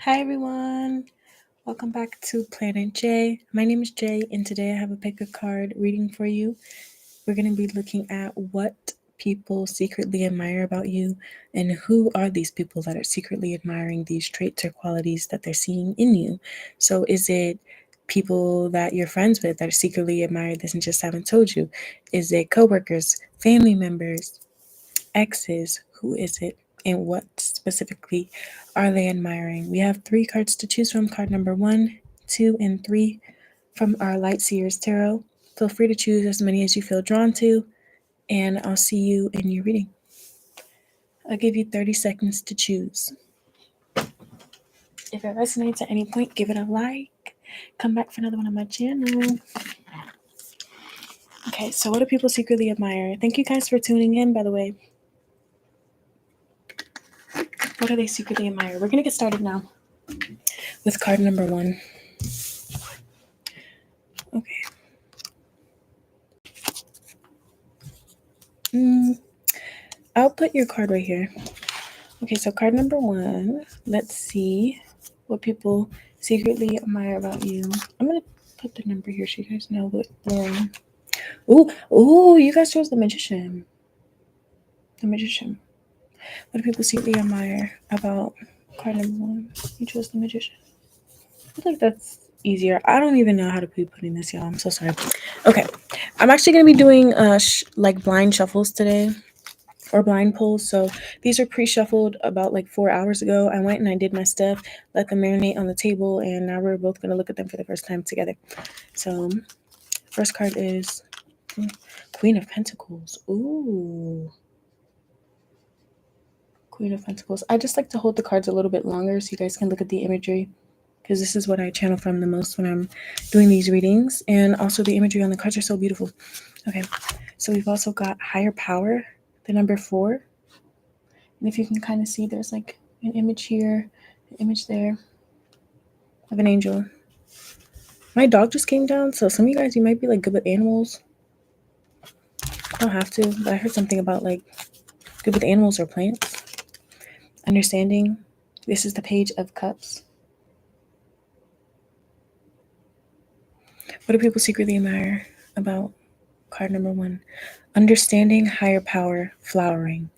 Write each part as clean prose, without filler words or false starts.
Hi everyone, welcome back to Planet Jayy. My name is Jay, and today I have a pick a card reading for you. We're going to be looking at what people secretly admire about you and who are these people that are secretly admiring these traits or qualities that they're seeing in you. So, is it people that you're friends with that secretly admire this and just haven't told you? Is it coworkers, family members, exes? Who is it? And what specifically are they admiring? We have 3 cards to choose from. Card number 1, 2, and 3 from our Light Seers Tarot. Feel free to choose as many as you feel drawn to, and I'll see you in your reading. I'll give you 30 seconds to choose. If it resonates at any point, give it a like. Come back for another one on my channel. Okay, so what do people secretly admire? Thank you guys for tuning in, by the way. What do they secretly admire? We're going to get started now with card number 1. Okay. I'll put your card right here. Okay, so card number 1. Let's see what people secretly admire about you. I'm going to put the number here so you guys know what. Oh, you guys chose the Magician. The Magician. What do people secretly admire about card number 1? You chose the Magician. I feel like that's easier. I don't even know how to be putting this, y'all. I'm so sorry. Okay, I'm actually going to be doing like blind shuffles today. Or blind pulls. So these are pre-shuffled about like 4 hours ago. I went and I did my stuff, let them marinate on the table, and now we're both going to look at them for the first time together. So first card is Queen of Pentacles. Ooh. Queen of Pentacles. I just like to hold the cards a little bit longer so you guys can look at the imagery, because this is what I channel from the most when I'm doing these readings. And also the imagery on the cards are so beautiful. Okay, so we've also got Higher Power, the number 4. And if you can kind of see, there's like an image here, an image there of an angel. My dog just came down, so some of you guys, you might be like good with animals. I don't have to, but I heard something about like good with animals or plants. Understanding. This is the Page of Cups. What do people secretly admire about card number 1? Understanding, higher power, flowering.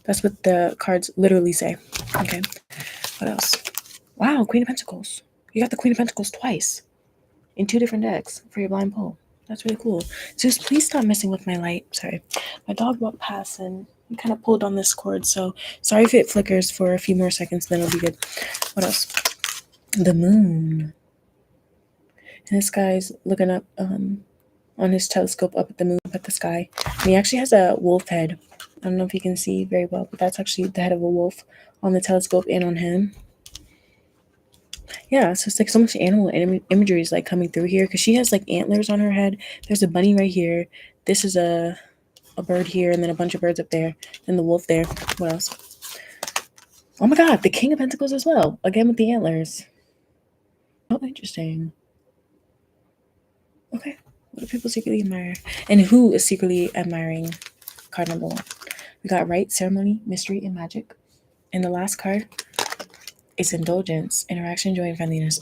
That's what the cards literally say. Okay. What else? Wow, Queen of Pentacles. You got the Queen of Pentacles twice in 2 different decks for your blind pull. That's really cool. Zeus, please stop messing with my light. Sorry. My dog walked past and he kind of pulled on this cord. So sorry if it flickers for a few more seconds, then it'll be good. What else? The moon. And this guy's looking up on his telescope up at the moon, up at the sky. And he actually has a wolf head. I don't know if you can see very well, but that's actually the head of a wolf on the telescope and on him. Yeah, so it's like so much animal imagery is like coming through here because she has like antlers on her head. There's a bunny right here. This is a bird here, and then a bunch of birds up there, and the wolf there. What else? Oh my god, the King of Pentacles as well. Again with the antlers. Oh, interesting. Okay, what do people secretly admire? And who is secretly admiring card number 1? We got Right, Ceremony, Mystery, and Magic. And the last card is Indulgence, Interaction, Joy, and Friendliness.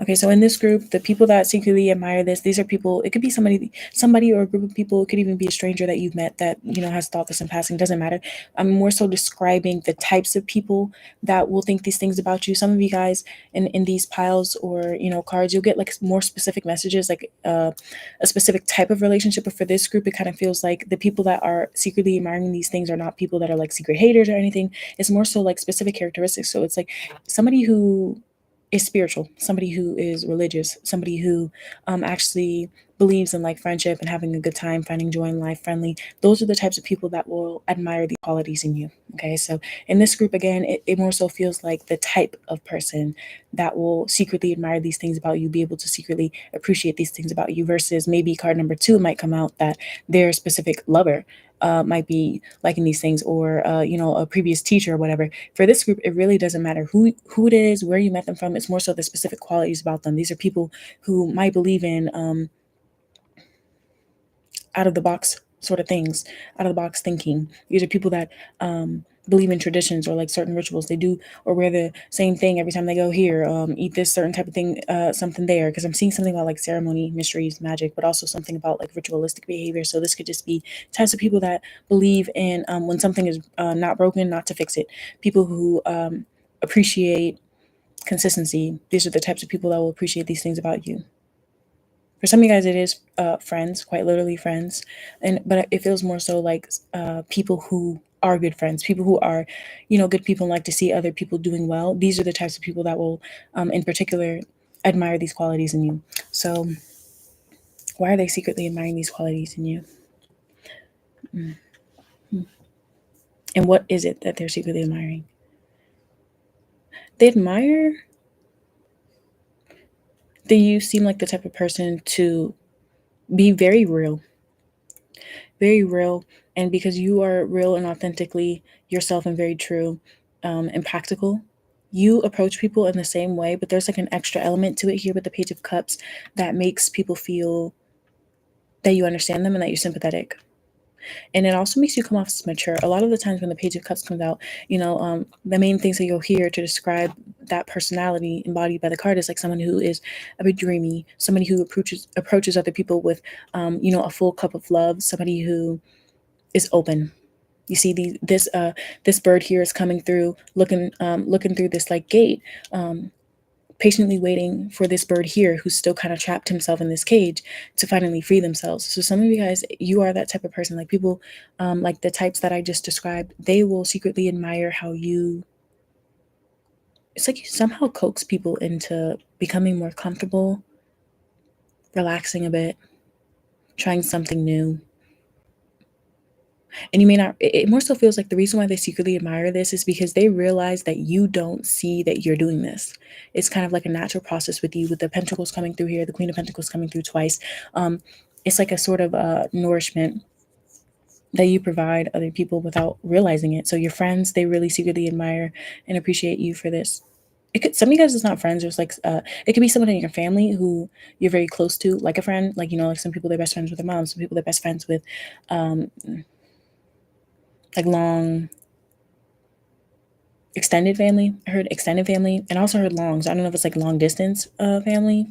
Okay, so in this group, the people that secretly admire this, these are people, it could be somebody or a group of people, it could even be a stranger that you've met that, has thought this in passing, doesn't matter. I'm more so describing the types of people that will think these things about you. Some of you guys in these piles or, cards, you'll get like more specific messages, like a specific type of relationship. But for this group, it kind of feels like the people that are secretly admiring these things are not people that are like secret haters or anything. It's more so like specific characteristics. So it's like somebody who is spiritual, somebody who is religious, somebody who actually believes in like friendship and having a good time, finding joy in life, friendly. Those are the types of people that will admire the qualities in you. Okay, so in this group, again, it more so feels like the type of person that will secretly admire these things about you, be able to secretly appreciate these things about you, versus maybe card number 2 might come out that their specific lover might be liking these things, or a previous teacher or whatever. For this group, it really doesn't matter who it is, where you met them from. It's more so the specific qualities about them. These are people who might believe in out of the box sort of things, out of the box thinking. These are people that believe in traditions or like certain rituals. They do or wear the same thing every time they go here. Eat this certain type of thing, something there. Because I'm seeing something about like ceremony, mysteries, magic, but also something about like ritualistic behavior. So this could just be types of people that believe in when something is not broken, not to fix it. People who appreciate consistency. These are the types of people that will appreciate these things about you. For some of you guys, it is friends, quite literally friends, and but it feels more so like people who are good friends, people who are, good people and like to see other people doing well. These are the types of people that will, in particular, admire these qualities in you. So, why are they secretly admiring these qualities in you? And what is it that they're secretly admiring? They admire that you seem like the type of person to be very real, and because you are real and authentically yourself and very true, and practical, you approach people in the same way, but there's like an extra element to it here with the Page of Cups that makes people feel that you understand them and that you're sympathetic. And it also makes you come off as mature. A lot of the times when the Page of Cups comes out, the main things that you'll hear to describe that personality embodied by the card is like someone who is a bit dreamy, somebody who approaches other people with, a full cup of love, somebody who is open. You see this bird here is coming through, looking through this like gate, patiently waiting for this bird here who's still kind of trapped himself in this cage to finally free themselves. So some of you guys, you are that type of person. Like people, like the types that I just described, they will secretly admire how you. It's like you somehow coax people into becoming more comfortable, relaxing a bit, trying something new. And you may not, it more so feels like the reason why they secretly admire this is because they realize that you don't see that you're doing this. It's kind of like a natural process with you, with the pentacles coming through here, the Queen of Pentacles coming through twice. It's like a sort of nourishment that you provide other people without realizing it. So your friends, they really secretly admire and appreciate you for this. It could, some of you guys is not friends. There's like it could be someone in your family who you're very close to, like a friend. Like like some people they're best friends with their mom, some people they're best friends with, like long extended family. I heard extended family, and I also heard longs. I don't know if it's like long distance family.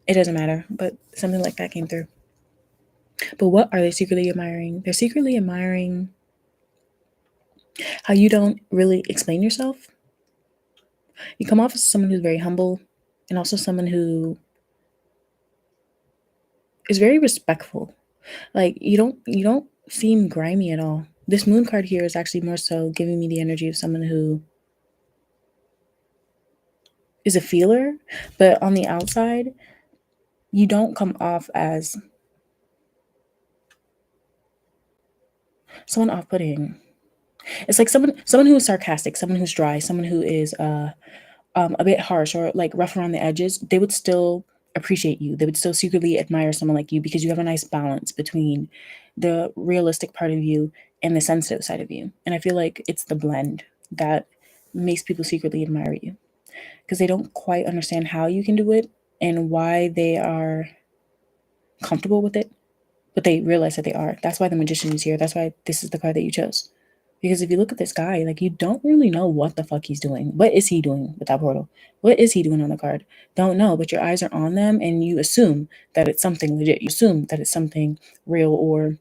It doesn't matter, but something like that came through. But what are they secretly admiring? They're secretly admiring how you don't really explain yourself. You come off as someone who's very humble, and also someone who is very respectful. Like you don't seem grimy at all. This moon card here is actually more so giving me the energy of someone who is a feeler, but on the outside, you don't come off as someone off-putting. It's like someone who is sarcastic, someone who's dry, someone who is a bit harsh or like rough around the edges. They would still appreciate you. They would still secretly admire someone like you because you have a nice balance between the realistic part of you and the sensitive side of you. And I feel like it's the blend that makes people secretly admire you because they don't quite understand how you can do it and why they are comfortable with it, but they realize that they are. That's why the Magician is here. That's why this is the card that you chose. Because if you look at this guy, like you don't really know what the fuck he's doing. What is he doing with that portal? What is he doing on the card? Don't know, but your eyes are on them and you assume that it's something legit. You assume that it's something real or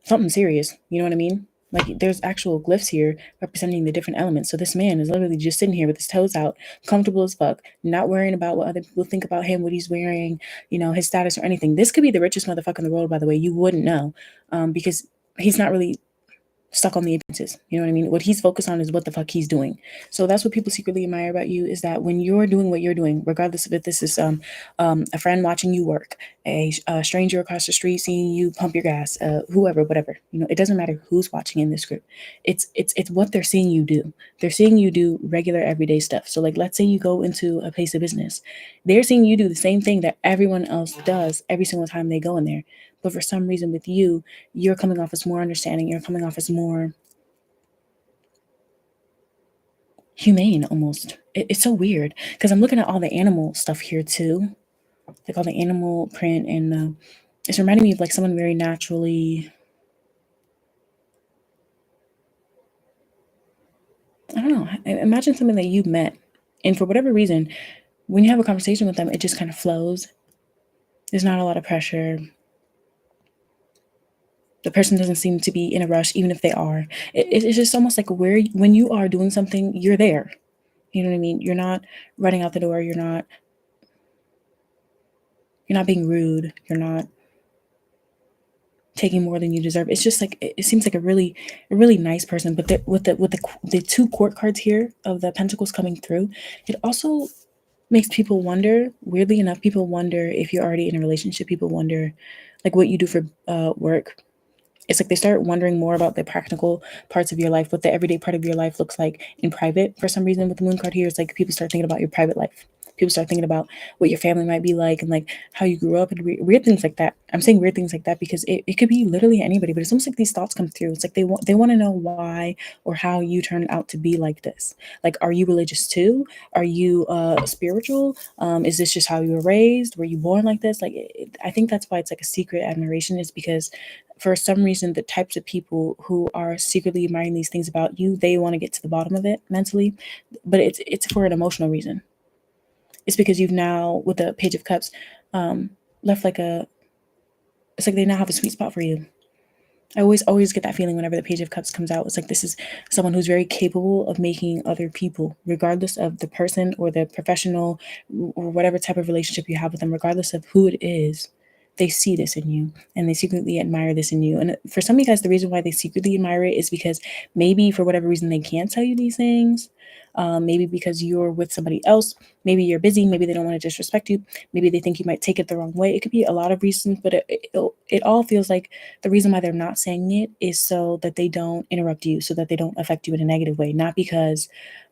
something serious. You know what I mean? Like there's actual glyphs here representing the different elements. So this man is literally just sitting here with his toes out, comfortable as fuck, not worrying about what other people think about him, what he's wearing, his status or anything. This could be the richest motherfucker in the world, by the way. You wouldn't know, because he's not really stuck on the appearances. You know what I mean? What he's focused on is what the fuck he's doing. So that's what people secretly admire about you is that when you're doing what you're doing, regardless of if this is a friend watching you work, a stranger across the street seeing you pump your gas, whoever, whatever, it doesn't matter who's watching in this group. It's what they're seeing you do. They're seeing you do regular everyday stuff. So like, let's say you go into a place of business, they're seeing you do the same thing that everyone else does every single time they go in there. But for some reason with you, you're coming off as more understanding. You're coming off as more humane almost. It's so weird because I'm looking at all the animal stuff here too, like all the animal print, and it's reminding me of like someone very naturally I don't know. Imagine something that you met, and for whatever reason, when you have a conversation with them, it just kind of flows. There's not a lot of pressure. The person doesn't seem to be in a rush, even if they are. It's just almost like when you are doing something, you're there. You know what I mean? You're not running out the door. You're not being rude. You're not taking more than you deserve. It's just like it seems like a really nice person. But with the two court cards here of the pentacles coming through, it also makes people wonder. Weirdly enough, people wonder if you're already in a relationship. People wonder like what you do for work. It's like they start wondering more about the practical parts of your life, what the everyday part of your life looks like in private. For some reason, with the moon card here, it's like people start thinking about your private life. People start thinking about what your family might be like and like how you grew up and weird things like that. I'm saying weird things like that because it could be literally anybody, but it's almost like these thoughts come through. It's like they want to know why or how you turned out to be like this. Like, are you religious too? Are you spiritual? Is this just how you were raised? Were you born like this? Like, I think that's why it's like a secret admiration, is because for some reason the types of people who are secretly admiring these things about you, they want to get to the bottom of it mentally, but it's for an emotional reason. It's because you've now, with the Page of Cups, left like a, it's like they now have a sweet spot for you. I always get that feeling whenever the Page of Cups comes out. It's like this is someone who's very capable of making other people, regardless of the person or the professional or whatever type of relationship you have with them, regardless of who it is, they see this in you and they secretly admire this in you. And for some of you guys, the reason why they secretly admire it is because maybe for whatever reason they can't tell you these things. Maybe because you're with somebody else. Maybe you're busy. Maybe they don't want to disrespect you. Maybe they think you might take it the wrong way. It could be a lot of reasons, but it all feels like the reason why they're not saying it is so that they don't interrupt you, so that they don't affect you in a negative way.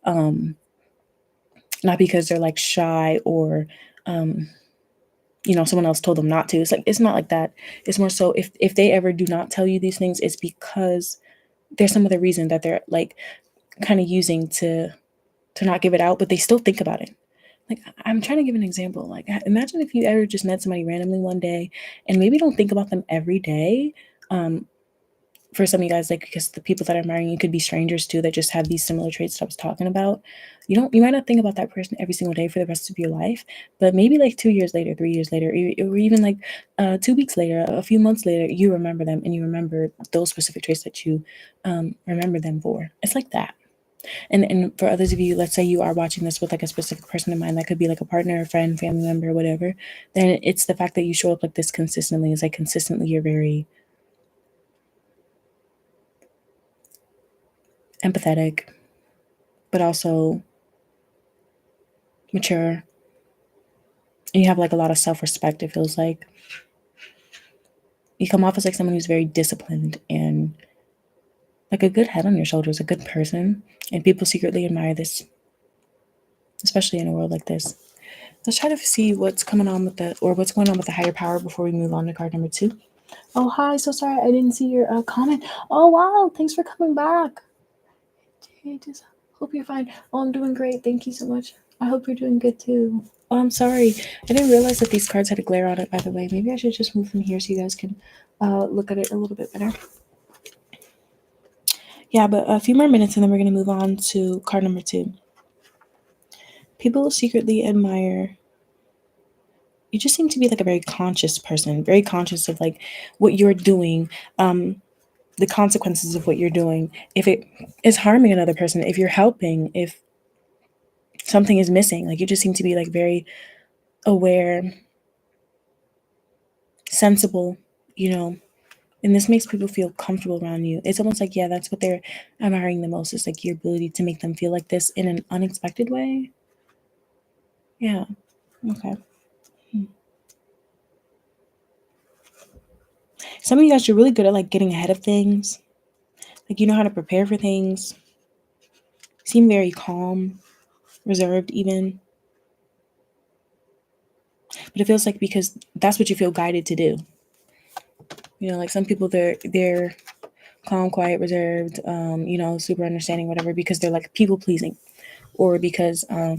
Um, not because they're like shy or um, someone else told them not to. It's like it's not like that. It's more so if they ever do not tell you these things, it's because there's some other reason that they're like kind of using to not give it out, but they still think about it. Like, I'm trying to give an example. Like, imagine if you ever just met somebody randomly one day and maybe don't think about them every day. For some of you guys, like, because the people that are marrying you could be strangers too that just have these similar traits that I was talking about. You might not think about that person every single day for the rest of your life, but maybe like 2 years later, 3 years later, or even like 2 weeks later, a few months later, you remember them and you remember those specific traits that you remember them for. It's like that. And for others of you, let's say you are watching this with like a specific person in mind, that could be like a partner, a friend, family member, whatever. Then it's the fact that you show up like this consistently. Is like consistently you're very empathetic, but also mature. And you have like a lot of self-respect, it feels like. You come off as like someone who's very disciplined and like a good head on your shoulders, a good person. And people secretly admire this, especially in a world like this. Let's try to see what's coming on with what's going on with the higher power before we move on to card number 2. Oh, hi. So sorry I didn't see your comment. Oh, wow. Thanks for coming back. Hey, just hope you're fine. Oh, I'm doing great. Thank you so much. I hope you're doing good too. Oh, I'm sorry. I didn't realize that these cards had a glare on it, by the way. Maybe I should just move from here so you guys can look at it a little bit better. Yeah, but a few more minutes and then we're going to move on to card number 2. People secretly admire. You just seem to be like a very conscious person, very conscious of like what you're doing, the consequences of what you're doing. If it is harming another person, if you're helping, if something is missing, like you just seem to be like very aware, sensible, and this makes people feel comfortable around you. It's almost like, yeah, that's what they're admiring the most, is like your ability to make them feel like this in an unexpected way. Yeah. Okay. Some of you guys are really good at like getting ahead of things. Like, you know how to prepare for things. Seem very calm, reserved even. But it feels like because that's what you feel guided to do. Like some people, they're calm, quiet, reserved, super understanding, whatever, because they're like people pleasing, or because I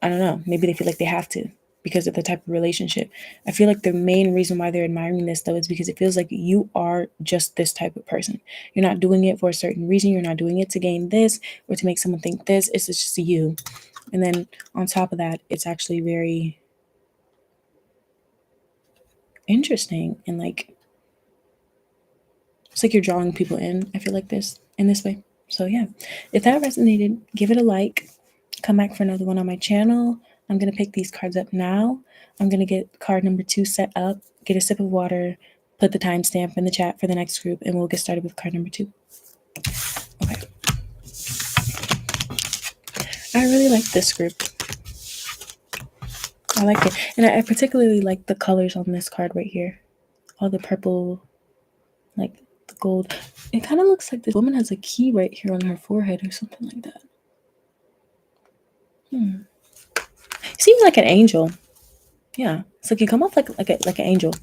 don't know, maybe they feel like they have to. because of the type of relationship. I feel like the main reason why they're admiring this though is because it feels like you are just this type of person. You're not doing it for a certain reason. You're not doing it to gain this or to make someone think this. It's just you. And then on top of that, it's actually very interesting and like it's like you're drawing people in. I feel like this in this way. So yeah, if that resonated, give it a like. Come back for another one on my channel. I'm gonna pick these cards up now. I'm gonna get card number 2 set up, get a sip of water, put the timestamp in the chat for the next group, and we'll get started with card number 2. Okay. I really like this group. I like it. And I particularly like the colors on this card right here. All the purple, like the gold. It kind of looks like this woman has a key right here on her forehead or something like that. Seems like an angel. Yeah. It's like you come off like an angel.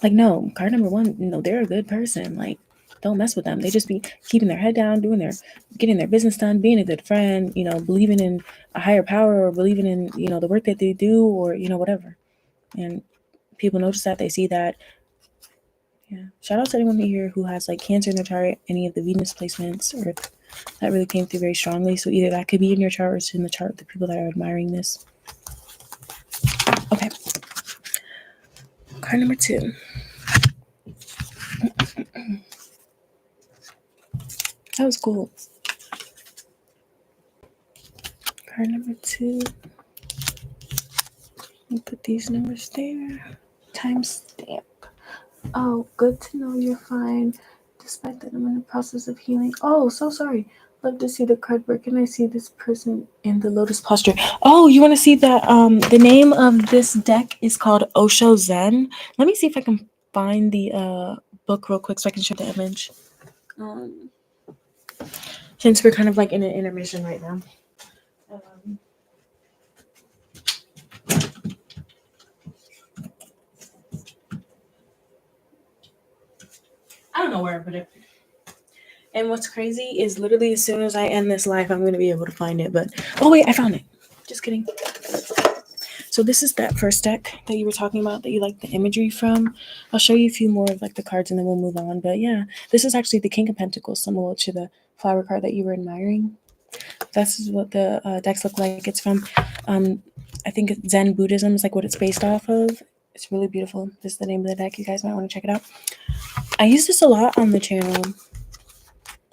Like, no, card number 1, no, they're a good person. Like, don't mess with them. They just be keeping their head down, getting their business done, being a good friend, believing in a higher power or believing in, the work that they do or, whatever. And people notice that, they see that. Yeah. Shout out to anyone here who has like Cancer in their chart, any of the Venus placements, or that really came through very strongly. So either that could be in your chart or it's in the chart of the people that are admiring this. Okay. Card number 2. That was cool. Card number 2. Let me put these numbers there. Timestamp. Oh, good to know you're fine. Despite that, I'm in the process of healing. Oh, so sorry. Love to see the card. Where can I see this person in the lotus posture? Oh, you want to see that? The name of this deck is called Osho Zen. Let me see if I can find the book real quick so I can show the image. Since we're kind of like in an intermission right now. I don't know where I put it. And what's crazy is literally as soon as I end this live, I'm going to be able to find it. But, oh wait, I found it. Just kidding. So this is that first deck that you were talking about that you like the imagery from. I'll show you a few more of like the cards and then we'll move on. But yeah, this is actually the King of Pentacles, similar to the flower card that you were admiring. This is what the decks look like. It's from, I think Zen Buddhism is like what it's based off of. It's really beautiful. This is the name of the deck. You guys might want to check it out. I use this a lot on the channel.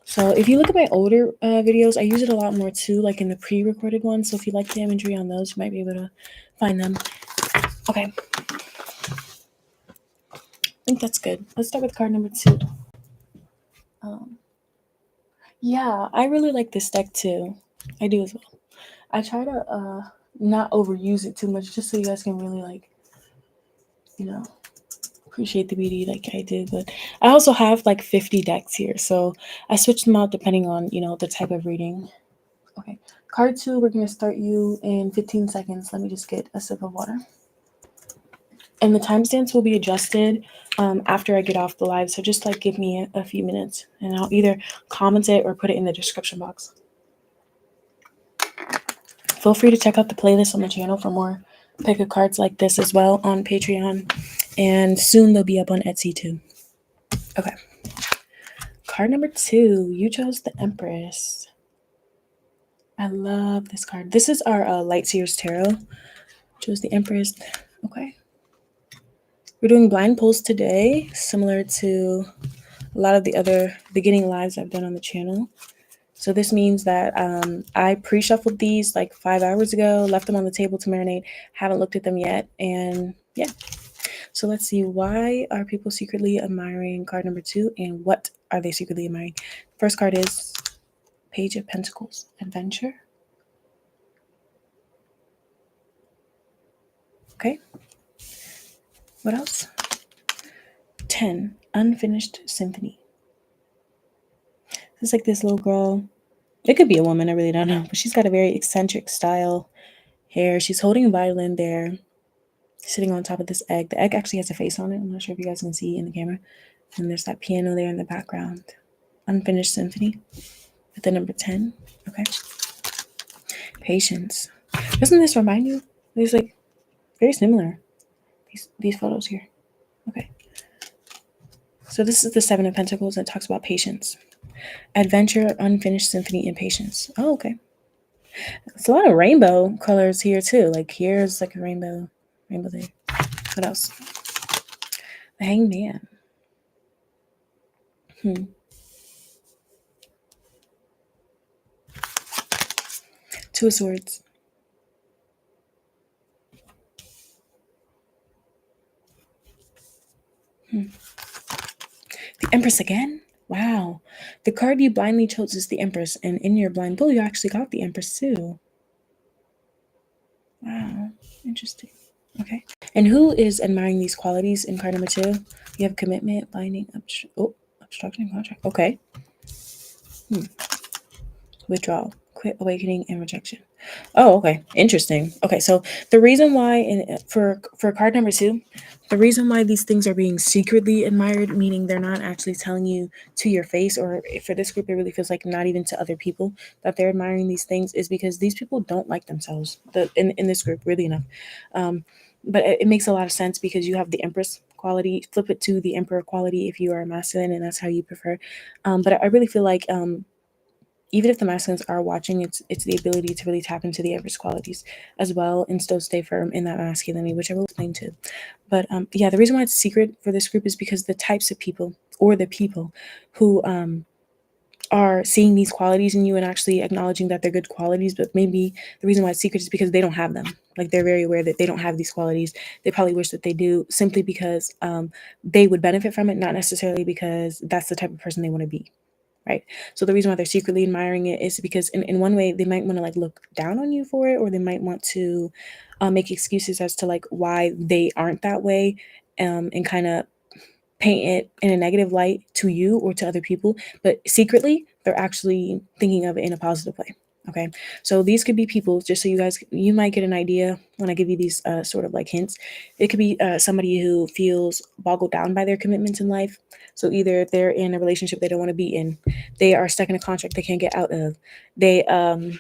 So if you look at my older videos, I use it a lot more too, like in the pre-recorded ones. So if you like the imagery on those, you might be able to find them. Okay. I think that's good. Let's start with card number 2. Yeah, I really like this deck too. I do as well. I try to not overuse it too much just so you guys can really like, appreciate the beauty like I do. But I also have like 50 decks here. So I switch them out depending on, the type of reading. Okay. Card 2, we're going to start you in 15 seconds. Let me just get a sip of water. And the timestamps will be adjusted after I get off the live. So just like give me a few minutes and I'll either comment it or put it in the description box. Feel free to check out the playlist on the channel for more pick of cards like this as well on Patreon. And soon they'll be up on Etsy too. Okay. Card number 2, you chose the Empress. I love this card. This is our Light Seers Tarot. Chose the Empress. Okay. We're doing blind pulls today, similar to a lot of the other beginning lives I've done on the channel. So this means that I pre-shuffled these like 5 hours ago, left them on the table to marinate, haven't looked at them yet, and yeah. So let's see, why are people secretly admiring card number 2, and what are they secretly admiring? First card is Page of Pentacles, Adventure. Okay. What else? 10, Unfinished Symphony. It's like this little girl. It could be a woman, I really don't know. But she's got a very eccentric style hair. She's holding a violin there, sitting on top of this egg. The egg actually has a face on it. I'm not sure if you guys can see in the camera. And there's that piano there in the background. Unfinished Symphony with the number 10. Okay. Patience. Doesn't this remind you? There's like very similar. These photos here. Okay. So this is the Seven of Pentacles that talks about patience. Adventure, unfinished symphony, and patience. Oh, okay. It's a lot of rainbow colors here too. Like here's like a rainbow there. What else? The Hangman. Hmm. Two of Swords. Hmm. The Empress again? Wow. The card you blindly chose is the Empress, and in your blind pull, you actually got the Empress too. Wow. Interesting. Okay. And who is admiring these qualities in card number 2? You have commitment, binding, obstruction, contract. Okay. Hmm. Withdrawal, quit, awakening, and rejection. Oh, okay. Interesting. Okay, so the reason why for card number 2, the reason why these things are being secretly admired, meaning they're not actually telling you to your face, or for this group, it really feels like not even to other people that they're admiring these things, is because these people don't like themselves. In this group, really enough. But it makes a lot of sense because you have the Empress quality. Flip it to the Emperor quality if you are masculine, and that's how you prefer. But I really feel like even if the masculines are watching, it's the ability to really tap into the Empress qualities as well and still stay firm in that masculinity, which I will explain too. But yeah, the reason why it's secret for this group is because the types of people, or the people who are seeing these qualities in you and actually acknowledging that they're good qualities, but maybe the reason why it's secret is because they don't have them. Like they're very aware that they don't have these qualities. They probably wish that they do, simply because they would benefit from it, not necessarily because that's the type of person they want to be. Right. So the reason why they're secretly admiring it is because in one way they might want to like look down on you for it, or they might want to make excuses as to like why they aren't that way, and kind of paint it in a negative light to you or to other people. But secretly, they're actually thinking of it in a positive way. Okay. So these could be people, just so you might get an idea when I give you these sort of like hints. It could be somebody who feels boggled down by their commitments in life. So either they're in a relationship they don't want to be in, they are stuck in a contract they can't get out of. They, I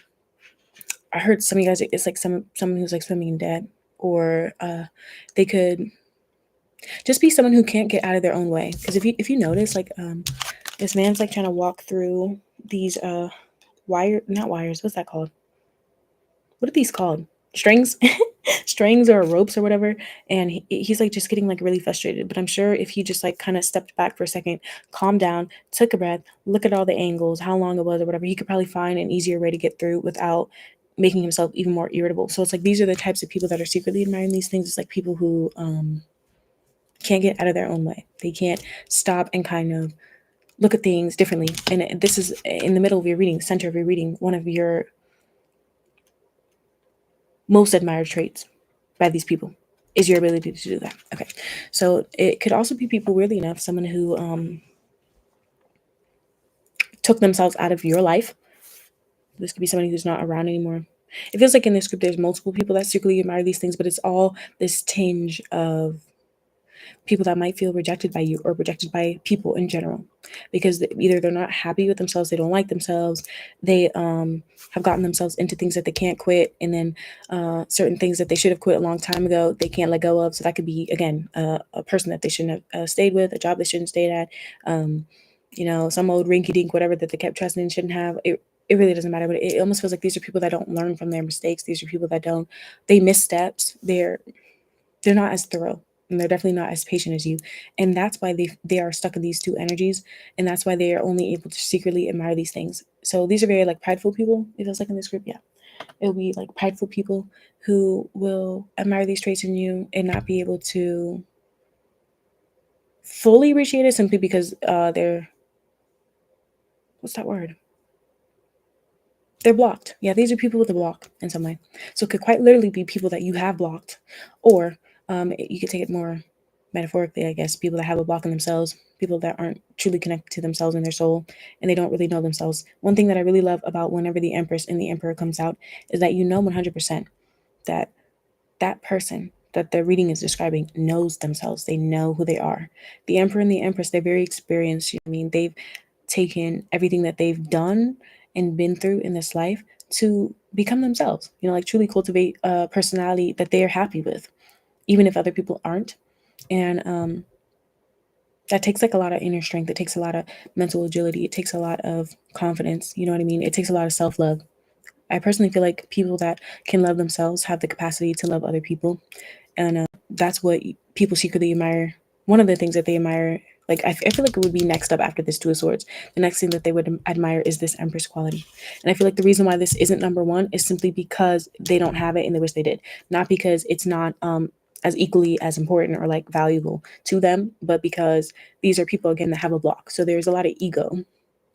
heard some of you guys, it's like someone who's like swimming in debt, or they could just be someone who can't get out of their own way. Because if you notice, like this man's like trying to walk through these not wires, what's that called? What are these called? Strings? Strings or ropes or whatever. And he's like just getting like really frustrated. But I'm sure if he just like kind of stepped back for a second, calmed down, took a breath, look at all the angles, how long it was or whatever, he could probably find an easier way to get through without making himself even more irritable. So it's like these are the types of people that are secretly admiring these things. It's like people who can't get out of their own way. They can't stop and kind of look at things differently. And this is in the middle of your reading, center of your reading, one of your most admired traits by these people is your ability to do that. Okay. So it could also be people, weirdly enough, someone who took themselves out of your life. This could be somebody who's not around anymore. It feels like in this group there's multiple people that secretly admire these things, but it's all this tinge of people that might feel rejected by you or rejected by people in general, because either they're not happy with themselves, they don't like themselves, they have gotten themselves into things that they can't quit, and then certain things that they should have quit a long time ago they can't let go of. So that could be, again, a person that they shouldn't have stayed with, a job they shouldn't stayed at, some old rinky dink whatever that they kept trusting and shouldn't have. It really doesn't matter, but it almost feels like these are people that don't learn from their mistakes. These are people that they miss steps. They're not as thorough, and they're definitely not as patient as you, and that's why they are stuck in these two energies, and that's why they are only able to secretly admire these things. So these are very like prideful people. It feels like in this group, yeah, it'll be like prideful people who will admire these traits in you and not be able to fully appreciate it, simply because they're, what's that word, they're blocked. Yeah, these are people with a block in some way. So it could quite literally be people that you have blocked, or you could take it more metaphorically, I guess, people that have a block in themselves, people that aren't truly connected to themselves and their soul, and they don't really know themselves. One thing that I really love about whenever the Empress and the Emperor comes out is that 100% that that person that the reading is describing knows themselves. They know who they are. The Emperor and the Empress, they're very experienced. I mean, they've taken everything that they've done and been through in this life to become themselves, like truly cultivate a personality that they are happy with, even if other people aren't. And that takes like a lot of inner strength. It takes a lot of mental agility. It takes a lot of confidence. You know what I mean? It takes a lot of self love. I personally feel like people that can love themselves have the capacity to love other people. And that's what people secretly admire. One of the things that they admire, like I feel like it would be next up after this Two of Swords. The next thing that they would admire is this Empress quality. And I feel like the reason why this isn't number one is simply because they don't have it and they wish they did. Not because it's not as equally as important or like valuable to them, but because these are people again that have a block. So there's a lot of ego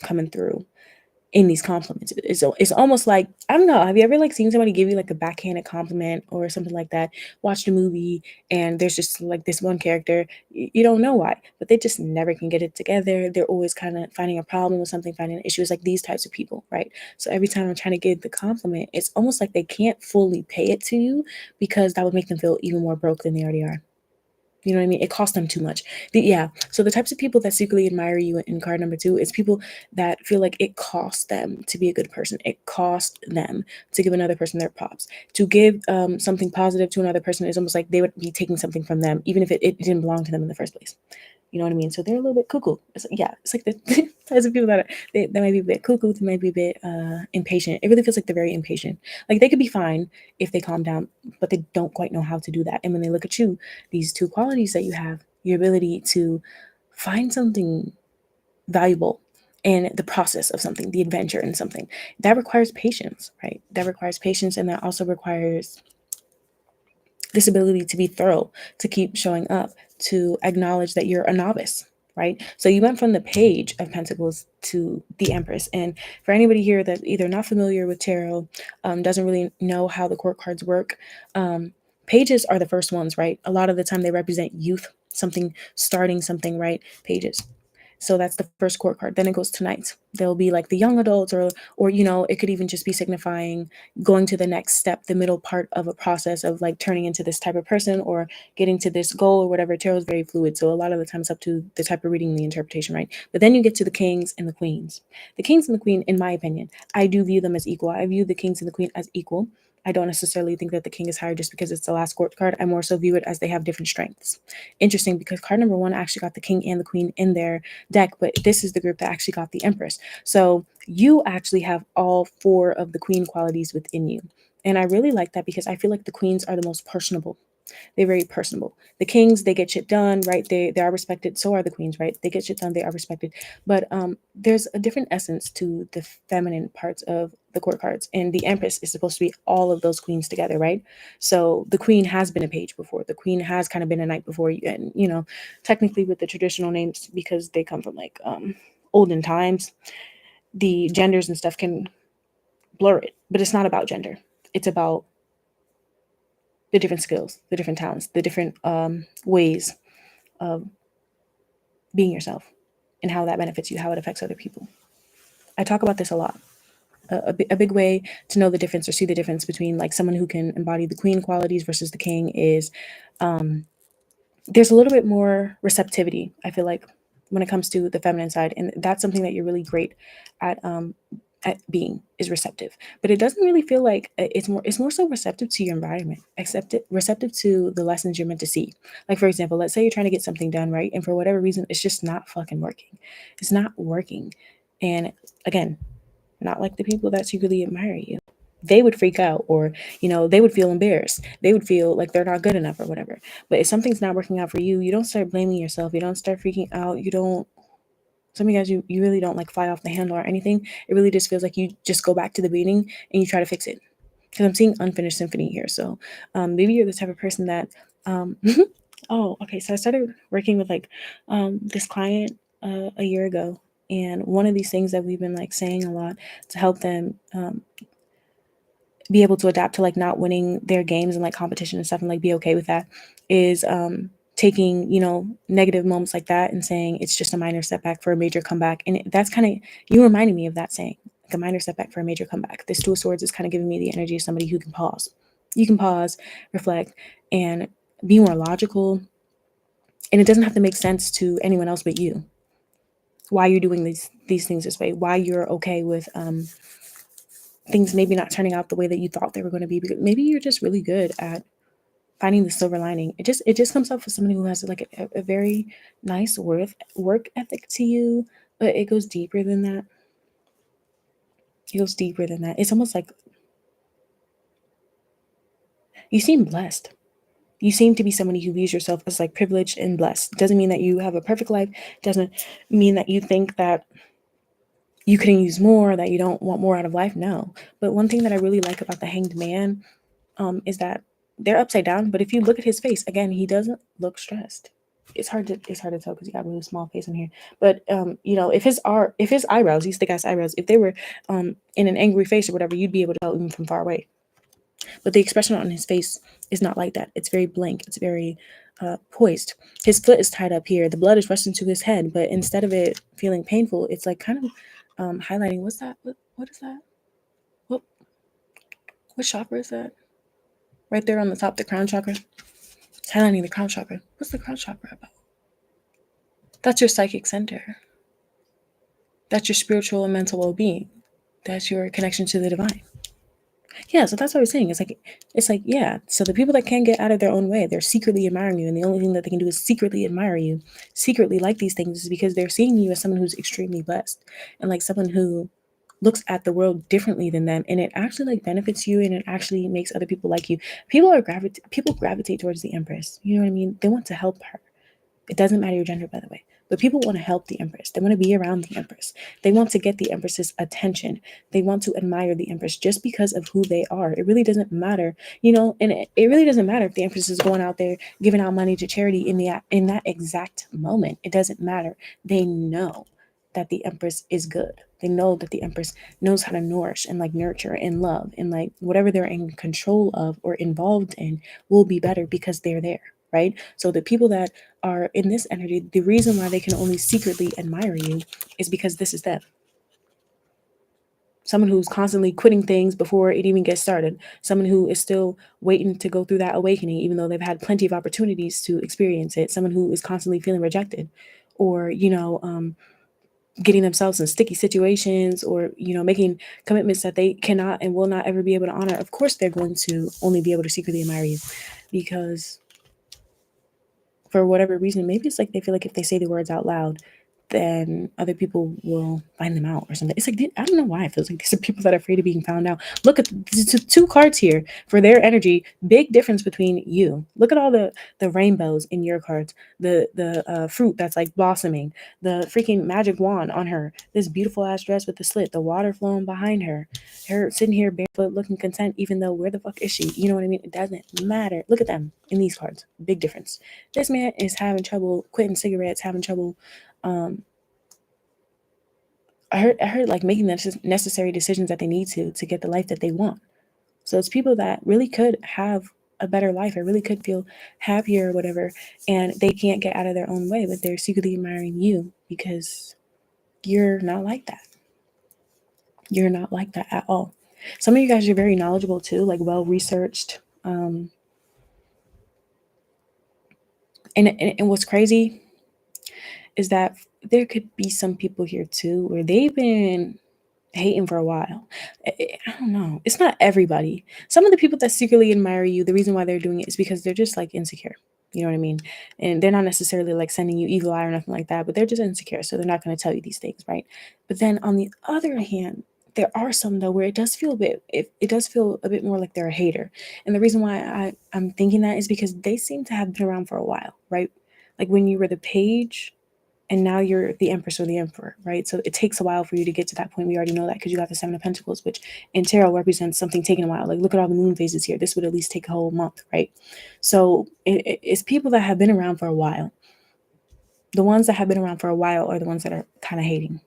coming through in these compliments. It's almost like, I don't know, have you ever like seen somebody give you like a backhanded compliment or something like that? Watched a movie and there's just like this one character, you don't know why, but they just never can get it together. They're always kind of finding a problem with something, finding an issue. It's like these types of people, right? So every time I'm trying to give the compliment, it's almost like they can't fully pay it to you because that would make them feel even more broke than they already are. You know what I mean? It costs them too much. Yeah. So the types of people that secretly admire you in card number two is people that feel like it costs them to be a good person. It costs them to give another person their props. To give something positive to another person is almost like they would be taking something from them, even if it didn't belong to them in the first place. You know what I mean? So they're a little bit cuckoo. It's like the types of people that might be a bit cuckoo, they might be a bit impatient. It really feels like they're very impatient. Like they could be fine if they calm down, but they don't quite know how to do that. And when they look at you, these two qualities that you have, your ability to find something valuable and the process of something, the adventure in something, that requires patience, right? That requires patience, and that also requires this ability to be thorough, to keep showing up, to acknowledge that you're a novice, right? So you went from the Page of Pentacles to the Empress. And for anybody here that's either not familiar with tarot, doesn't really know how the court cards work, pages are the first ones, right? A lot of the time they represent youth, something starting something, right? Pages. So that's the first court card. Then it goes to knights. They'll be like the young adults, or it could even just be signifying going to the next step, the middle part of a process of like turning into this type of person or getting to this goal or whatever. Tarot is very fluid. So a lot of the time it's up to the type of reading, the interpretation, right? But then you get to the kings and the queens. The kings and the queen, in my opinion, I do view them as equal. I view the kings and the queen as equal. I don't necessarily think that the king is higher just because it's the last court card. I more so view it as they have different strengths. Interesting, because card number one actually got the king and the queen in their deck, but this is the group that actually got the Empress. So you actually have all four of the queen qualities within you. And I really like that because I feel like the queens are the most personable. They're very personable. The kings, they get shit done, right? They are respected. So are the queens, right? They get shit done. They are respected. But there's a different essence to the feminine parts of the court cards, and the Empress is supposed to be all of those queens together, right? So the queen has been a page before. The queen has kind of been a knight before, and technically with the traditional names, because they come from like olden times, the genders and stuff can blur it. But it's not about gender. It's about the different skills, the different talents, the different ways of being yourself and how that benefits you, how it affects other people. I talk about this a lot. A big way to know the difference or see the difference between like someone who can embody the queen qualities versus the king is there's a little bit more receptivity, I feel like, when it comes to the feminine side. And that's something that you're really great at being, is receptive. But it doesn't really feel like it's more so receptive to your environment, receptive to the lessons you're meant to see. Like for example, let's say you're trying to get something done, right? And for whatever reason, it's just not fucking working. It's not working. And again, not like the people that secretly admire you. They would freak out, or they would feel embarrassed. They would feel like they're not good enough or whatever. But if something's not working out for you, you don't start blaming yourself. You don't start freaking out. You don't. Some of you guys, you really don't like fly off the handle or anything. It really just feels like you just go back to the beginning and you try to fix it. Because I'm seeing unfinished symphony here. So maybe you're the type of person that. Oh, okay. So I started working with like this client a year ago, and one of these things that we've been like saying a lot to help them be able to adapt to like not winning their games and like competition and stuff and like be okay with that is taking negative moments like that and saying it's just a minor setback for a major comeback. And that's kind of, you reminded me of that saying, like a minor setback for a major comeback. This Two of Swords is kind of giving me the energy of somebody who can pause. You can pause, reflect, and be more logical, and it doesn't have to make sense to anyone else but you. Why you're doing these things this way, why you're okay with things maybe not turning out the way that you thought they were going to be, because maybe you're just really good at finding the silver lining. It just comes up for somebody who has like a very nice work ethic to you, but it goes deeper than that. It goes deeper than that. It's almost like you seem blessed. You seem to be somebody who views yourself as like privileged and blessed. Doesn't mean that you have a perfect life. Doesn't mean that you think that you can use more, that you don't want more out of life. No. But one thing that I really like about the Hanged Man, is that they're upside down. But if you look at his face again, he doesn't look stressed. It's hard to tell because he got a really small face on here. But if his eyebrows, these thick ass eyebrows, if they were in an angry face or whatever, you'd be able to tell even from far away. But the expression on his face is not like that. It's very blank. It's very poised. His foot is tied up here. The blood is rushing to his head, but instead of it feeling painful, it's like kind of highlighting. What's that? What is that? What what chakra is that? Right there on the top, the crown chakra. It's highlighting the crown chakra. What's the crown chakra about? That's your psychic center. That's your spiritual and mental well-being. That's your connection to the divine. Yeah, so that's what I was saying. It's like, yeah. So the people that can't get out of their own way, they're secretly admiring you, and the only thing that they can do is secretly admire you, secretly like these things, is because they're seeing you as someone who's extremely blessed, and like someone who looks at the world differently than them, and it actually like benefits you, and it actually makes other people like you. People gravitate towards the Empress. You know what I mean? They want to help her. It doesn't matter your gender, by the way. But people want to help the Empress. They want to be around the Empress. They want to get the Empress's attention. They want to admire the Empress just because of who they are. It really doesn't matter, and it really doesn't matter if the Empress is going out there giving out money to charity in that exact moment. It doesn't matter. They know that the Empress is good. They know that the Empress knows how to nourish and like nurture and love, and like whatever they're in control of or involved in will be better because they're there, right? So the people that are in this energy, the reason why they can only secretly admire you is because this is them. Someone who's constantly quitting things before it even gets started. Someone who is still waiting to go through that awakening, even though they've had plenty of opportunities to experience it. Someone who is constantly feeling rejected, or getting themselves in sticky situations, or making commitments that they cannot and will not ever be able to honor. Of course, they're going to only be able to secretly admire you, because for whatever reason, maybe it's like they feel like if they say the words out loud, then other people will find them out or something. It's like, I don't know why it feels like these are people that are afraid of being found out. Look at the two cards here for their energy. Big difference between you. Look at all the rainbows in your cards. The fruit that's like blossoming. The freaking magic wand on her. This beautiful ass dress with the slit. The water flowing behind her. Her sitting here barefoot, looking content, even though where the fuck is she? You know what I mean? It doesn't matter. Look at them in these cards. Big difference. This man is having trouble quitting cigarettes, having trouble. Um, I heard like making the necessary decisions that they need to get the life that they want. So it's people that really could have a better life, or really could feel happier or whatever, and they can't get out of their own way, but they're secretly admiring you because you're not like that. You're not like that at all. Some of you guys are very knowledgeable too, like well researched. And what's crazy is that there could be some people here too where they've been hating for a while. I don't know. It's not everybody. Some of the people that secretly admire you, the reason why they're doing it is because they're just like insecure. You know what I mean? And they're not necessarily like sending you evil eye or nothing like that, but they're just insecure. So they're not going to tell you these things, right? But then on the other hand, there are some though where it does feel a bit more like they're a hater. And the reason why I'm thinking that is because they seem to have been around for a while, right? Like when you were the page and now you're the empress or the emperor, right? So it takes a while for you to get to that point. We already know that because you got the Seven of Pentacles, which in tarot represents something taking a while. Like look at all the moon phases here. This would at least take a whole month, right? So it's people that have been around for a while. The ones that have been around for a while are the ones that are kind of hating.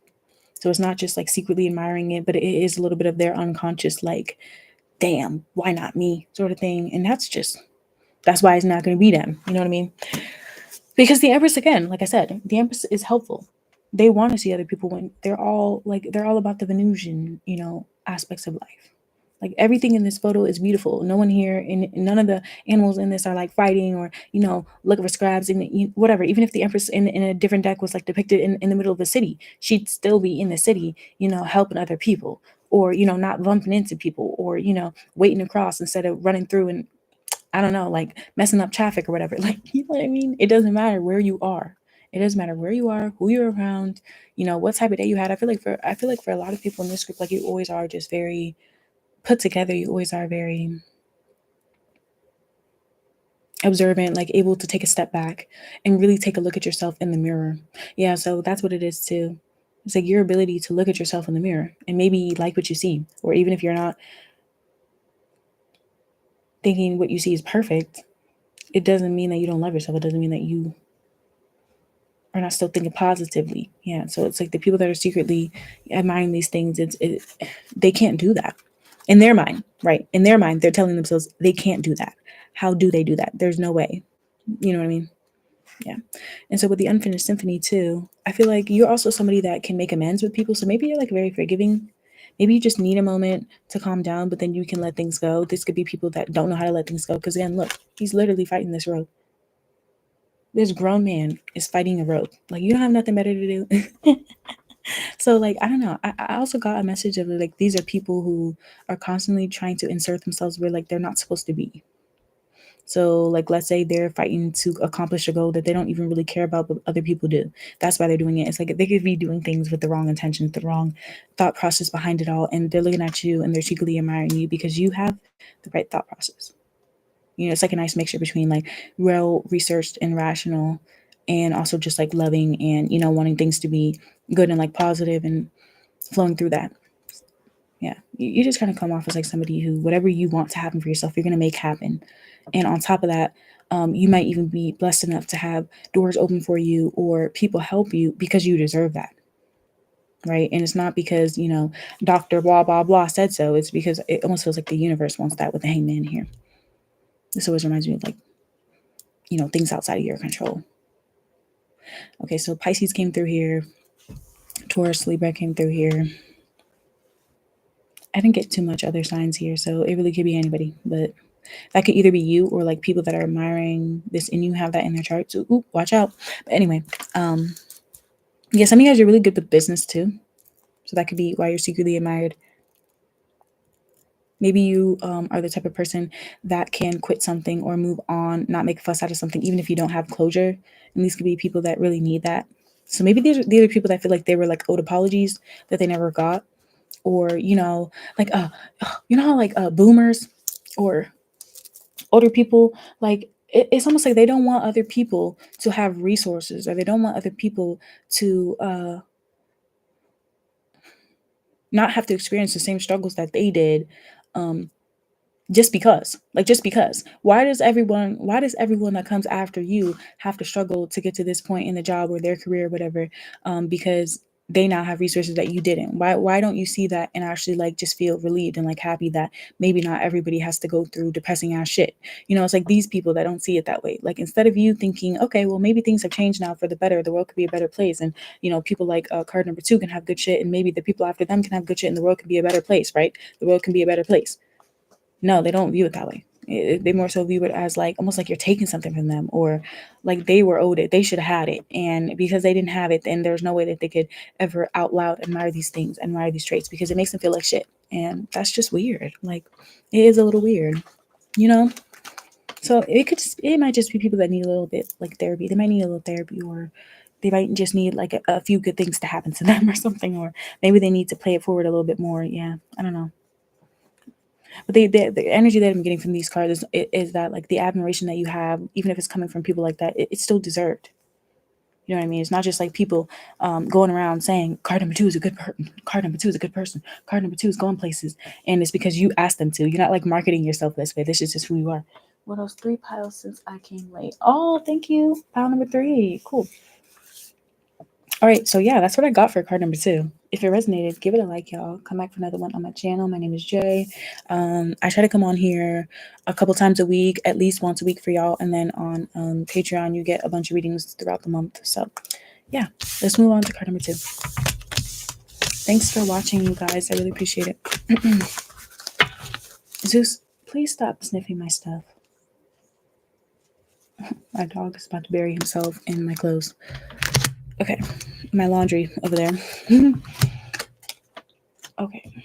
So it's not just like secretly admiring it, but it is a little bit of their unconscious, like, damn, why not me sort of thing. And that's why it's not going to be them. You know what I mean? Because the Empress, again, like I said, the Empress is helpful. They want to see other people win. They're all about the Venusian, aspects of life. Like everything in this photo is beautiful. No one here and none of the animals in this are like fighting or, looking for scraps and whatever. Even if the Empress in a different deck was like depicted in the middle of a city, she'd still be in the city, helping other people, or, not bumping into people, or, waiting across instead of running through and, I don't know, like messing up traffic or whatever. Like, you know what I mean? It doesn't matter where you are. It doesn't matter where you are, who you're around, what type of day you had. I feel like for a lot of people in this group, like you always are just very put together. You always are very observant, like able to take a step back and really take a look at yourself in the mirror. Yeah, so that's what it is too. It's like your ability to look at yourself in the mirror and maybe like what you see, or even if you're not thinking what you see is perfect, it doesn't mean that you don't love yourself. It doesn't mean that you are not still thinking positively. Yeah, so it's like the people that are secretly admiring these things, they can't do that in their mind, right? In their mind, they're telling themselves they can't do that. How do they do that? There's no way. You know what I mean? Yeah. And so with the unfinished symphony too, I feel like you're also somebody that can make amends with people. So maybe you're like very forgiving. Maybe you just need a moment to calm down, but then you can let things go. This could be people that don't know how to let things go. Because again, look, he's literally fighting this rope. This grown man is fighting a rope. Like, you don't have nothing better to do. So like, I don't know. I also got a message of like these are people who are constantly trying to insert themselves where like they're not supposed to be. So, like, let's say they're fighting to accomplish a goal that they don't even really care about, but other people do. That's why they're doing it. It's like they could be doing things with the wrong intentions, the wrong thought process behind it all. And they're looking at you and they're secretly admiring you because you have the right thought process. It's like a nice mixture between like well researched and rational, and also just like loving and, wanting things to be good and like positive and flowing through that. Yeah, you just kind of come off as like somebody who, whatever you want to happen for yourself, you're going to make happen. And on top of that, you might even be blessed enough to have doors open for you or people help you because you deserve that. Right. And it's not because, Dr. Blah, blah, blah said so. It's because it almost feels like the universe wants that with the hangman here. This always reminds me of like, things outside of your control. Okay, so Pisces came through here. Taurus, Libra came through here. I didn't get too much other signs here, so it really could be anybody. But that could either be you or like people that are admiring this and you have that in their chart. So watch out. But anyway, yeah, some of you guys are really good with business too. So that could be why you're secretly admired. Maybe you are the type of person that can quit something or move on, not make a fuss out of something, even if you don't have closure. And these could be people that really need that. So maybe these are people that feel like they were like owed apologies that they never got. Or, like, how like boomers or older people, like it's almost like they don't want other people to have resources, or they don't want other people to not have to experience the same struggles that they did, just because, why does everyone that comes after you have to struggle to get to this point in the job or their career or whatever, because they now have resources that you didn't. Why don't you see that and actually like just feel relieved and like happy that maybe not everybody has to go through depressing ass shit. It's like these people that don't see it that way. Like, instead of you thinking, okay, well, maybe things have changed now for the better, the world could be a better place, and people like card number 2 can have good shit, and maybe the people after them can have good shit, and the world can be a better place, right? The world can be a better place. No, they don't view it that way. They more so view it as like almost like you're taking something from them, or like they were owed it. They should have had it. And because they didn't have it, then there's no way that they could ever out loud admire these things, admire these traits, because it makes them feel like shit. And that's just weird. Like, it is a little weird, you know? So it might just be people that need a little bit like therapy. They might need a little therapy, or they might just need like a few good things to happen to them or something, or maybe they need to play it forward a little bit more. Yeah, I don't know. But the energy that I'm getting from these cards is that like the admiration that you have, even if it's coming from people like that, it's still deserved. You know what I mean? It's not just like people going around saying card number 2 is a good person. Card number 2 is a good person. Card number 2 is going places, and it's because you asked them to. You're not like marketing yourself this way. This is just who you are. What else? 3 piles since I came late. Oh, thank you. Pile number 3. Cool. All right, so yeah, that's what I got for card number 2. If it resonated, give it a like, y'all. Come back for another one on my channel. My name is Jay. I try to come on here a couple times a week, at least once a week for y'all. And then on Patreon, you get a bunch of readings throughout the month. So yeah, let's move on to card number 2. Thanks for watching, you guys. I really appreciate it. Zeus, please stop sniffing my stuff. My dog is about to bury himself in my clothes. Okay, my laundry over there. Okay,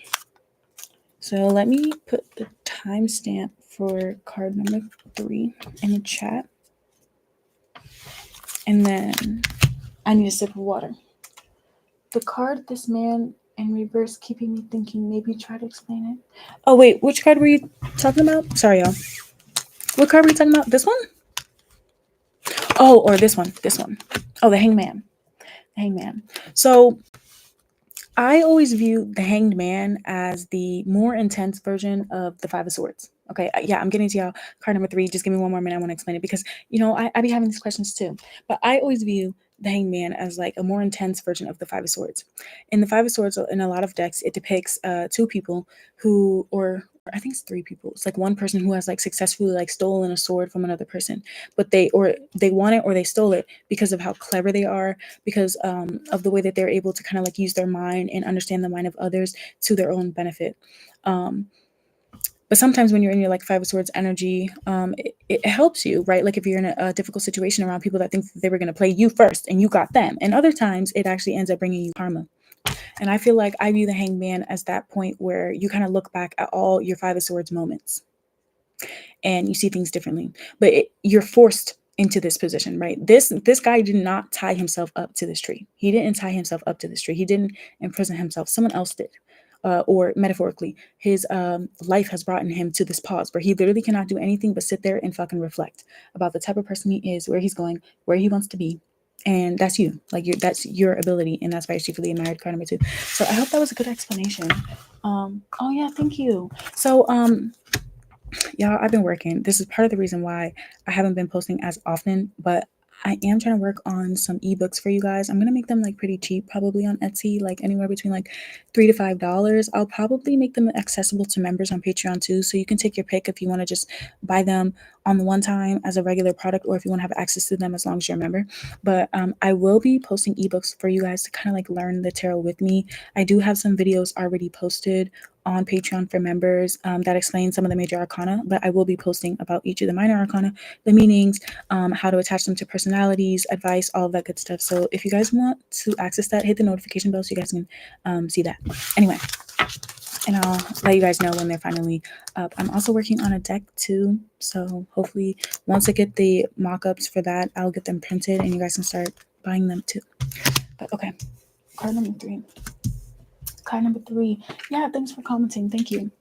so let me put the timestamp for card number 3 in the chat. And then I need a sip of water. The card, this man in reverse, keeping me thinking, maybe try to explain it. Oh, wait, which card were you talking about? Sorry, y'all. What card were you talking about? This one? Oh, or this one. This one. Oh, the Hangman. The Hangman. So I always view the Hanged Man as the more intense version of the Five of Swords. Okay, yeah, I'm getting to y'all. Card number 3. Just give me one more minute. I want to explain it because, I be having these questions too. But I always view the Hanged Man as like a more intense version of the Five of Swords. In the Five of Swords, in a lot of decks, it depicts 2 people who, or I think it's 3 people. It's like one person who has like successfully like stolen a sword from another person, but they want it or they stole it because of how clever they are, because of the way that they're able to kind of like use their mind and understand the mind of others to their own benefit. But sometimes when you're in your like Five of Swords energy, it helps you, right? Like if you're in a difficult situation around people that think that they were going to play you first and you got them. And other times it actually ends up bringing you karma. And I feel like I view the Hangman as that point where you kind of look back at all your Five of Swords moments and you see things differently. But you're forced into this position, right? This guy did not tie himself up to this tree. He didn't tie himself up to this tree. He didn't imprison himself. Someone else did. Or metaphorically, his life has brought him to this pause where he literally cannot do anything but sit there and fucking reflect about the type of person he is, where he's going, where he wants to be. And that's you. Like that's your ability, and that's why you're secretly admired, card number 2. So I hope that was a good explanation. Oh yeah, thank you. So y'all, I've been working. This is part of the reason why I haven't been posting as often, but I am trying to work on some ebooks for you guys. I'm gonna make them like pretty cheap, probably on Etsy, like anywhere between like $3 to $5. I'll probably make them accessible to members on Patreon too, so you can take your pick if you want to just buy them on the one time as a regular product, or if you want to have access to them as long as you're a member. But I will be posting ebooks for you guys to kind of like learn the tarot with me. I do have some videos already posted on Patreon for members that explain some of the major arcana, but I will be posting about each of the minor arcana, the meanings, how to attach them to personalities, advice, all of that good stuff. So if you guys want to access that, hit the notification bell so you guys can see that. Anyway, and I'll let you guys know when they're finally up. I'm also working on a deck too, so hopefully once I get the mock-ups for that, I'll get them printed and you guys can start buying them too. But okay, card number 3. Card number 3. Yeah, thanks for commenting. Thank you.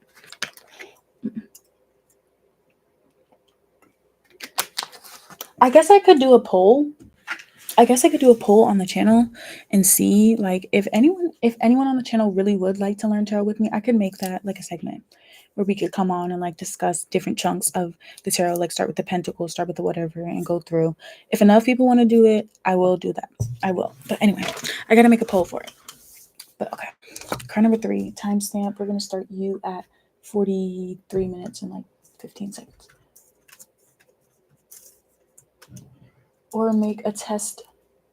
I guess I could do a poll. On the channel and see like if anyone on the channel really would like to learn tarot with me. I could make that like a segment where we could come on and like discuss different chunks of the tarot, like start with the pentacles, start with the whatever, and go through. If enough people want to do it, I will do that. I will. But anyway, I gotta make a poll for it. But okay, card number 3, timestamp. We're gonna start you at 43 minutes and like 15 seconds. Or make a test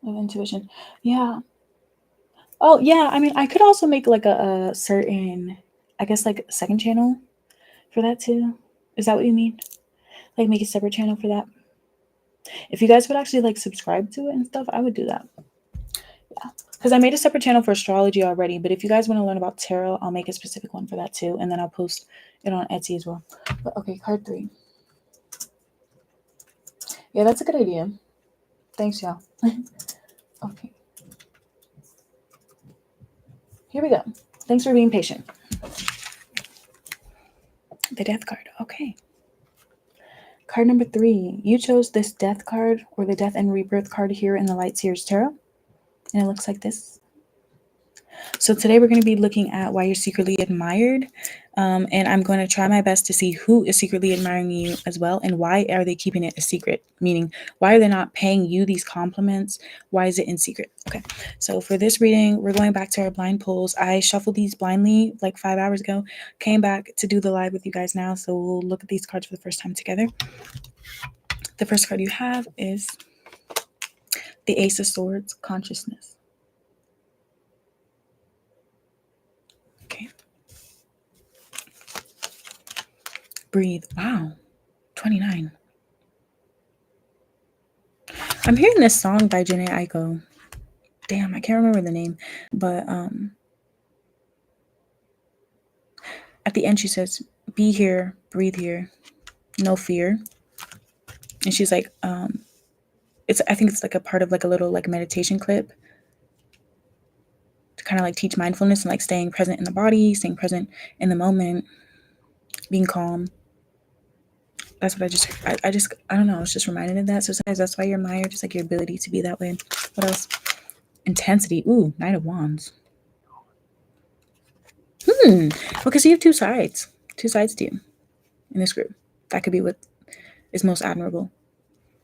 of intuition. Yeah. Oh yeah, I mean, I could also make like a certain, I guess like second channel for that too. Is that what you mean? Like make a separate channel for that? If you guys would actually like subscribe to it and stuff, I would do that. Yeah, because I made a separate channel for astrology already. But if you guys want to learn about tarot, I'll make a specific one for that too, and then I'll post it on Etsy as well. But okay, card 3. Yeah, that's a good idea. Thanks, y'all. Okay. Here we go. Thanks for being patient. The death card. Okay. Card number 3. You chose this death card, or the death and rebirth card here in the Light Seers Tarot. And it looks like this. So today we're going to be looking at why you're secretly admired. And I'm going to try my best to see who is secretly admiring you as well, and why are they keeping it a secret? Meaning, why are they not paying you these compliments? Why is it in secret? Okay, so for this reading, we're going back to our blind pulls. I shuffled these blindly like 5 hours ago, came back to do the live with you guys now, so we'll look at these cards for the first time together. The first card you have is the Ace of Swords, Consciousness. Okay. breathe. Wow. 29. I'm hearing this song by Janae Aiko. Damn, I can't remember the name. But at the end she says, be here, breathe here, no fear. And she's like, I think it's like a part of like a little like meditation clip to kind of like teach mindfulness and like staying present in the body, staying present in the moment, being calm. That's what I don't know. I was just reminded of that. So sometimes that's why you're admired, just like your ability to be that way. What else? Intensity. Ooh, Knight of Wands. Because you have two sides to you in this group. That could be what is most admirable.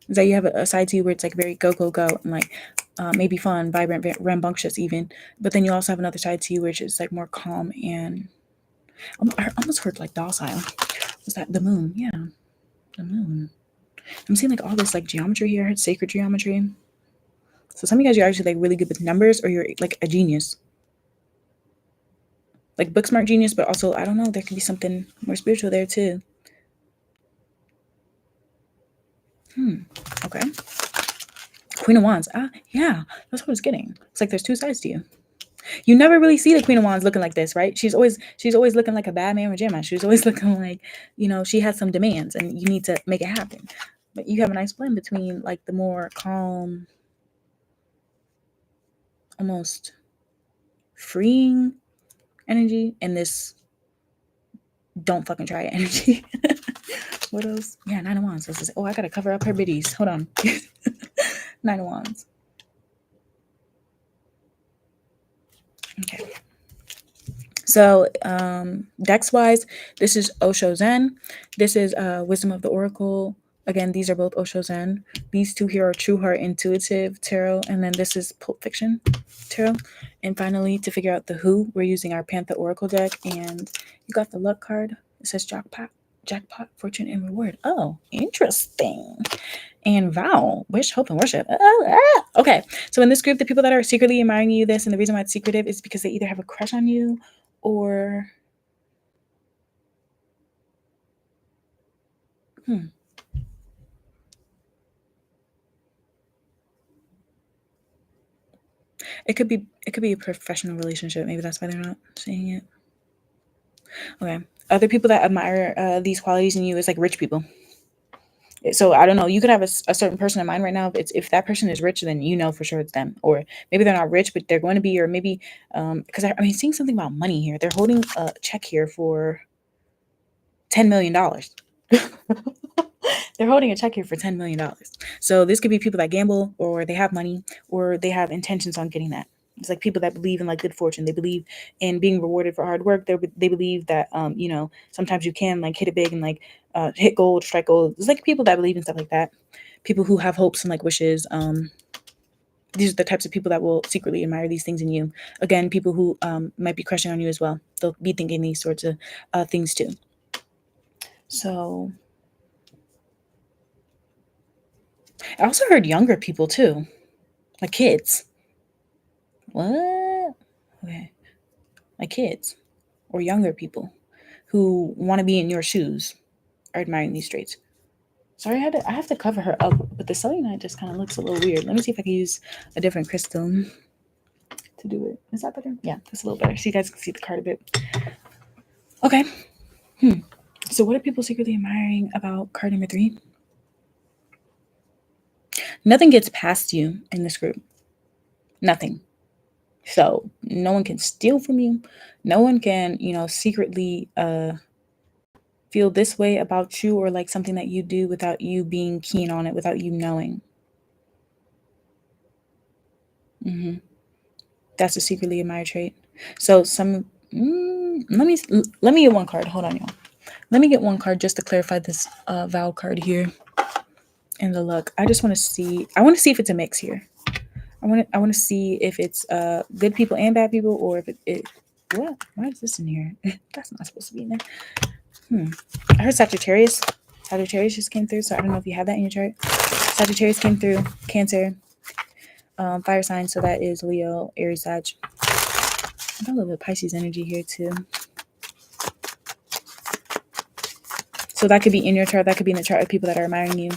Is that you have a side to you where it's like very go, go, go, and like maybe fun, vibrant, rambunctious even. But then you also have another side to you which is like more calm and I almost heard like docile. Was that the moon? Yeah, the moon. I'm seeing like all this like geometry here. It's sacred geometry. So some of you guys are actually like really good with numbers, or you're like a genius, like book smart genius. But also, I don't know, there could be something more spiritual there too. Okay. Queen of Wands. Yeah, that's what I was getting. It's like there's two sides to you. You never really see the Queen of Wands looking like this, right? She's always looking like a bad man with Gemini. She's always looking like, she has some demands and you need to make it happen. But you have a nice blend between like the more calm, almost freeing energy and this don't fucking try it energy. What else? Yeah, Nine of Wands. I gotta cover up her biddies. Hold on. Nine of Wands. Okay. So dex wise, this is Osho Zen. This is Wisdom of the Oracle. Again, these are both Osho Zen. These two here are True Heart Intuitive Tarot. And then this is Pulp Fiction Tarot. And finally, to figure out the who, we're using our Panther Oracle deck. And you got the luck card. It says jackpot, fortune, and reward. Oh, interesting. And vow, wish, hope, and worship. Okay. So in this group, the people that are secretly admiring you, and the reason why it's secretive is because they either have a crush on you or it could be a professional relationship. Maybe that's why they're not saying it. Okay. Other people that admire these qualities in you is like rich people. So I don't know. You could have a certain person in mind right now. If that person is rich, then you know for sure it's them. Or maybe they're not rich, but they're going to be. Or maybe because I mean, seeing something about money here. They're holding a check here for $10 million. They're holding a check here for $10 million. So this could be people that gamble, or they have money, or they have intentions on getting that. It's like people that believe in like good fortune. They believe in being rewarded for hard work. They believe that sometimes you can like hit it big and like hit gold, strike gold. It's like people that believe in stuff like that. People who have hopes and like wishes. These are the types of people that will secretly admire these things in you. Again, people who might be crushing on you as well. They'll be thinking these sorts of things too. So I also heard younger people too, like kids. What? Okay, like kids or younger people who want to be in your shoes are admiring these traits. Sorry, I have to cover her up, but the selenite just kind of looks a little weird. Let me see if I can use a different crystal to do it. Is that better? Yeah, that's a little better. So you guys can see the card a bit. Okay. So what are people secretly admiring about card number 3? Nothing gets past you in this group. Nothing. So no one can steal from you. No one can, secretly feel this way about you or like something that you do without you being keen on it, without you knowing. That's a secretly admired trait. So let me get one card. Hold on, y'all. Let me get one card just to clarify this vow card here and the luck. I just want to see. I want to see if it's a mix here. I want to see if it's good people and bad people, or if it what? Why is this in here? That's not supposed to be in there. I heard Sagittarius. Sagittarius just came through, so I don't know if you have that in your chart. Sagittarius came through. Cancer. Fire sign, so that is Leo, Aries, Sag. I got a little bit of Pisces energy here too. So that could be in your chart, that could be in the chart of people that are admiring you,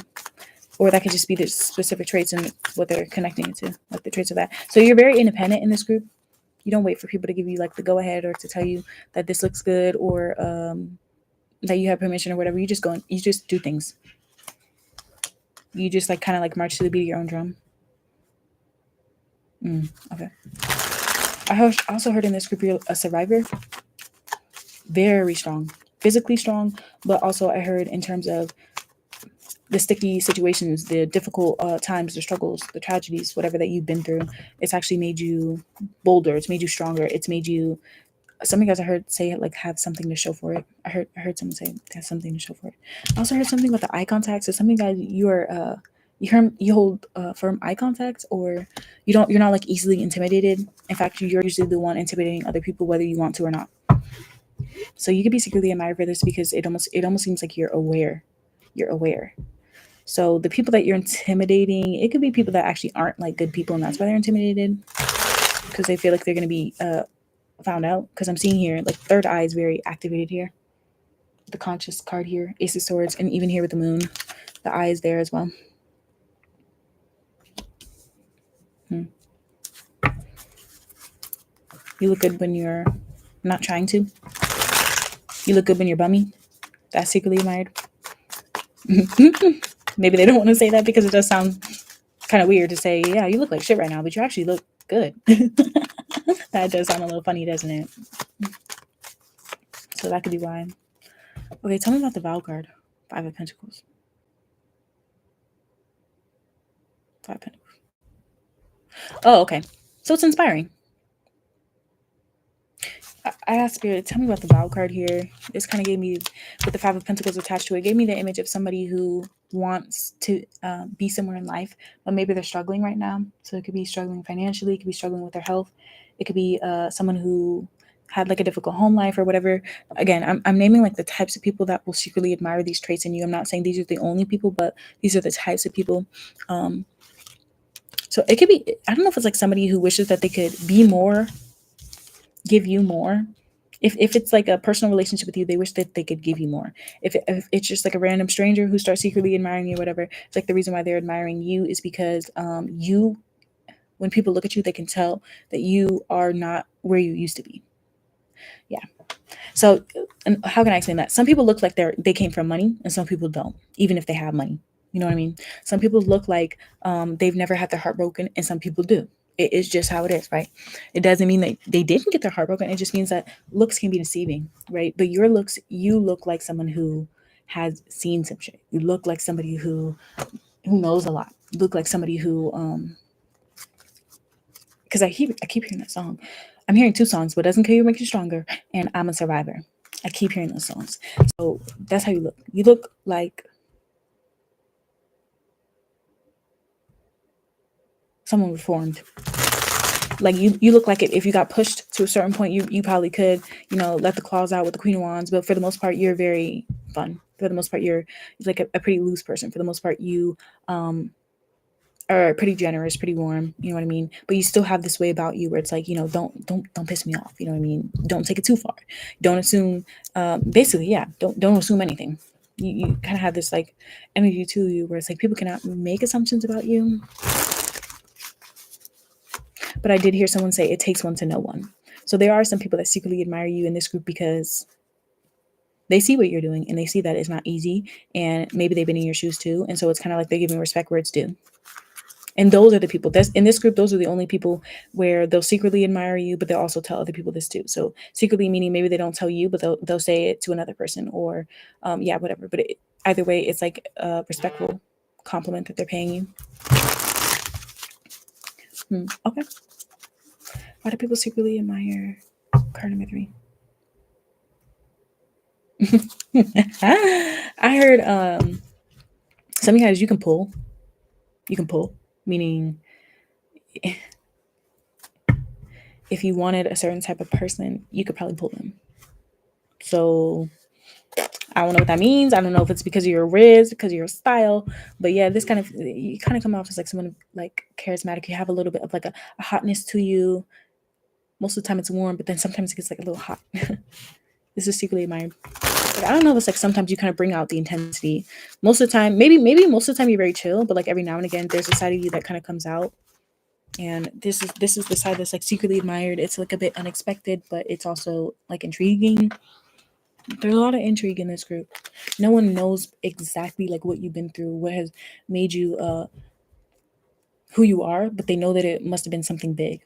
or that could just be the specific traits and what they're connecting it to, like the traits of that. So you're very independent in this group. You don't wait for people to give you like the go ahead or to tell you that this looks good, or that you have permission or whatever. You just go and you just do things. You just like kind of like march to the beat of your own drum. Okay. I also heard in this group you're a survivor. Very strong, physically strong, but also I heard in terms of the sticky situations, the difficult times, the struggles, the tragedies, whatever that you've been through, it's actually made you bolder. It's made you stronger. It's made you. Some of you guys I heard say it like have something to show for it. I heard someone say have something to show for it. I also heard something about the eye contact. So some of you guys you hold firm eye contact, or you're not like easily intimidated. In fact, you're usually the one intimidating other people, whether you want to or not. So you could be secretly admired for this because it almost seems like you're aware. You're aware. So the people that you're intimidating, it could be people that actually aren't like good people, and that's why they're intimidated because they feel like they're going to be found out. Because I'm seeing here, like third eye is very activated here. The conscious card here, Ace of Swords, and even here with the moon, the eye is there as well. You look good when you're not trying to. You look good when you're bummy. That's secretly admired. Maybe they don't want to say that because it does sound kind of weird to say, yeah, you look like shit right now, but you actually look good. That does sound a little funny, doesn't it? So that could be why. Okay, tell me about the Vow card. 5 of Pentacles. 5 of Pentacles. Oh, okay. So it's inspiring. I asked Spirit, tell me about the Vow card here. This kind of gave me, with the 5 of Pentacles attached to it, gave me the image of somebody who wants to be somewhere in life, but maybe they're struggling right now. So it could be struggling financially, it could be struggling with their health. It could be someone who had like a difficult home life or whatever. Again, I'm naming like the types of people that will secretly admire these traits in you. I'm not saying these are the only people, but these are the types of people. So it could be, I don't know if it's like somebody who wishes that they could be more, give you more. If it's like a personal relationship with you, they wish that they could give you more. If it's just like a random stranger who starts secretly admiring you or whatever, it's like the reason why they're admiring you is because you, when people look at you, they can tell that you are not where you used to be. Yeah. So, and how can I explain that? Some people look like they came from money, and some people don't, even if they have money. You know what I mean? Some people look like they've never had their heart broken, and some people do. It's just how it is, right? It doesn't mean that they didn't get their heart broken. It just means that looks can be deceiving, right? But your looks, you look like someone who has seen some shit. You look like somebody who knows a lot. You look like somebody who because I keep hearing that song. I'm hearing 2 songs, What Doesn't Kill You Makes You Stronger, and I'm a Survivor. I keep hearing those songs. So that's how you look. You look like someone reformed. Like you look like it. If you got pushed to a certain point, you probably could, let the claws out with the Queen of Wands. But for the most part, you're very fun. For the most part, you're like a pretty loose person. For the most part, you are pretty generous, pretty warm, you know what I mean? But you still have this way about you where it's like, don't piss me off, you know what I mean? Don't take it too far. Don't assume, basically, yeah, don't assume anything. You kind of have this like energy to you where it's like people cannot make assumptions about you. But I did hear someone say it takes one to know one. So there are some people that secretly admire you in this group because they see what you're doing and they see that it's not easy, and maybe they've been in your shoes too. And so it's kind of like they're giving respect where it's due. And those are the people that's in this group. Those are the only people where they'll secretly admire you, but they'll also tell other people this too. So secretly meaning maybe they don't tell you, but they'll say it to another person, or whatever. But either way, it's like a respectful compliment that they're paying you. Okay. Why do people secretly admire card number 3? I heard some of you guys, you can pull, meaning if you wanted a certain type of person, you could probably pull them. So I don't know what that means. I don't know if it's because of your riz, because of your style, but yeah, you kind of come off as like someone like charismatic. You have a little bit of like a hotness to you. Most of the time it's warm, but then sometimes it gets like a little hot. This is secretly admired. Like, I don't know if it's like sometimes you kind of bring out the intensity. Most of the time, maybe most of the time you're very chill, but like every now and again there's a side of you that kind of comes out. And this is the side that's like secretly admired. It's like a bit unexpected, but it's also like intriguing. There's a lot of intrigue in this group. No one knows exactly like what you've been through, what has made you who you are, but they know that it must have been something big.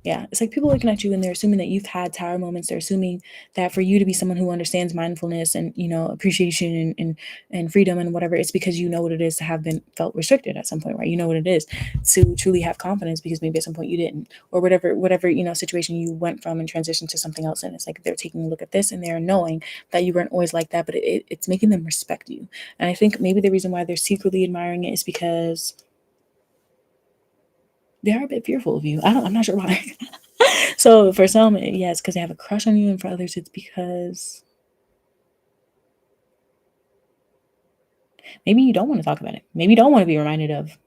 Yeah, it's like people looking at you and they're assuming that you've had tower moments. They're assuming that for you to be someone who understands mindfulness and appreciation and freedom and whatever, it's because you know what it is to have been felt restricted at some point, right? You know what it is to truly have confidence because maybe at some point you didn't, or whatever situation you went from and transitioned to something else. And it's like they're taking a look at this and they're knowing that you weren't always like that, but it's making them respect you. And I think maybe the reason why they're secretly admiring it is because they are a bit fearful of you. I'm not sure why. So for some, yeah, it's because they have a crush on you, and for others, it's because maybe you don't want to talk about it. Maybe you don't want to be reminded of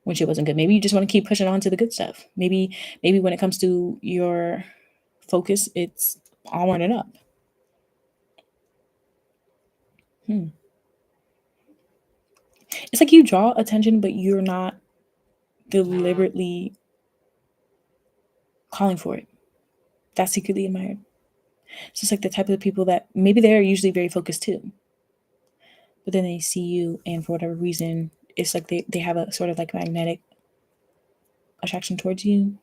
when shit wasn't good. Maybe you just want to keep pushing on to the good stuff. Maybe when it comes to your focus, it's all on and up. Hmm. It's like you draw attention, but you're not deliberately calling for it. That's secretly admired. It's just like the type of people that maybe they're usually very focused too, but then they see you, and for whatever reason, it's like they have a sort of like magnetic attraction towards you,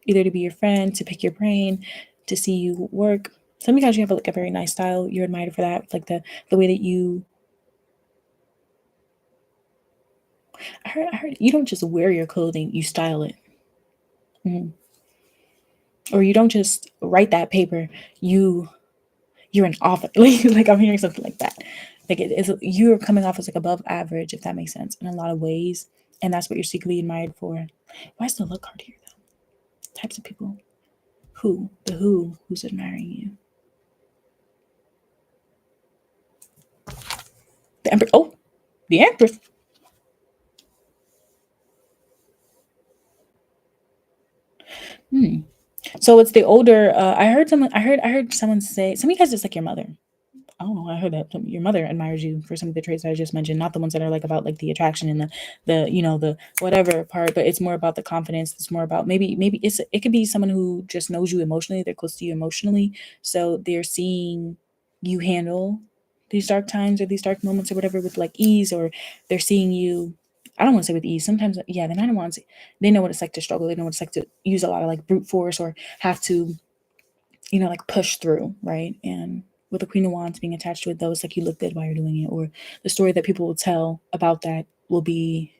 either to be your friend, to pick your brain, to see you work. Sometimes you have like a very nice style. You're admired for that, like the way that you. I heard you don't just wear your clothing; you style it, hmm or you don't just write that paper. You're an author. Like I'm hearing something like that. Like you're coming off as like above average, if that makes sense, in a lot of ways, and that's what you're secretly admired for. Why is the look card here though? Types of people. Who's admiring you? The emperor. Oh, the empress. Hmm. So it's the older. I heard someone. I heard someone say. Some of you guys just like your mother. I don't know. I heard that your mother admires you for some of the traits I just mentioned, not the ones that are like about like the attraction and the whatever part, but it's more about the confidence. It's more about maybe it could be someone who just knows you emotionally. They're close to you emotionally, so they're seeing you handle these dark times or these dark moments or whatever with like ease, or they're seeing you. I don't want to say with ease. Sometimes, yeah, they might want to. They know what it's like to struggle. They know what it's like to use a lot of like brute force or have to like push through, right? And with the Queen of Wands being attached to it, though, it's like you look good while you're doing it, or the story that people will tell about that will be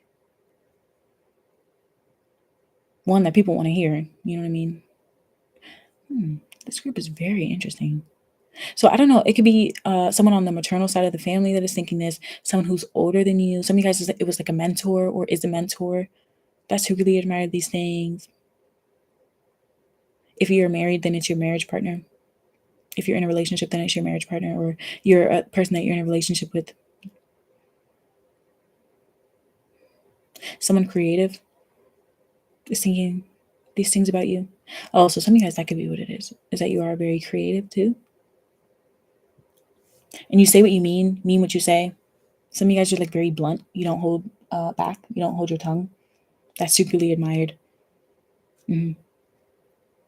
one that people want to hear. You know what I mean? Hmm. This group is very interesting. So I don't know. It could be someone on the maternal side of the family that is thinking this. Someone who's older than you. Some of you guys, it was like a mentor or is a mentor. That's who really admired these things. If you're married, then it's your marriage partner. If you're in a relationship, then it's your marriage partner, or you're a person that you're in a relationship with. Someone creative is thinking these things about you. Oh, so some of you guys, that could be what it is that you are very creative too. And you say what you mean what you say. Some of you guys are like very blunt. You don't hold back. You don't hold your tongue. That's secretly admired. Mhm.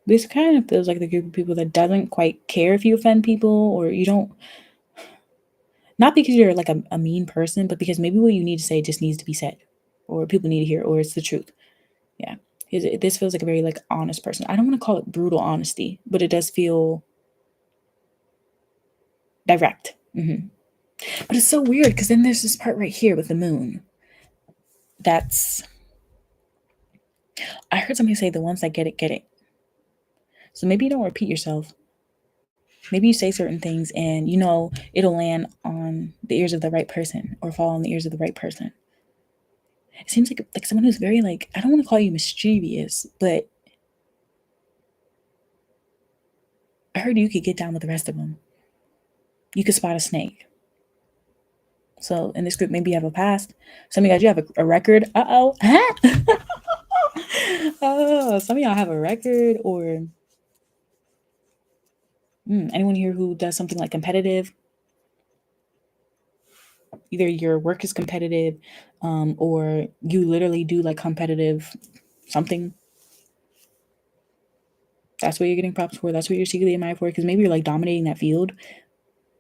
This kind of feels like the group of people that doesn't quite care if you offend people or you don't, not because you're like a mean person, but because maybe what you need to say just needs to be said or people need to hear or it's the truth. Yeah. This feels like a very like honest person. I don't want to call it brutal honesty, but it does feel direct. But it's so weird because then there's this part right here with the moon. That's I heard somebody say the ones that get it. So maybe you don't repeat yourself. Maybe you say certain things and it'll land on the ears of the right person or fall on the ears of the right person. It seems like someone who's very like I don't want to call you mischievous, but I heard you could get down with the rest of them. You could spot a snake. So in this group, maybe you have a past. Some of you guys, you have a record. Uh-oh. Oh, some of y'all have a record or Anyone here who does something like competitive? Either your work is competitive, or you literally do like competitive something. That's what you're getting props for. That's what you're secretly admired for. Because maybe you're like dominating that field,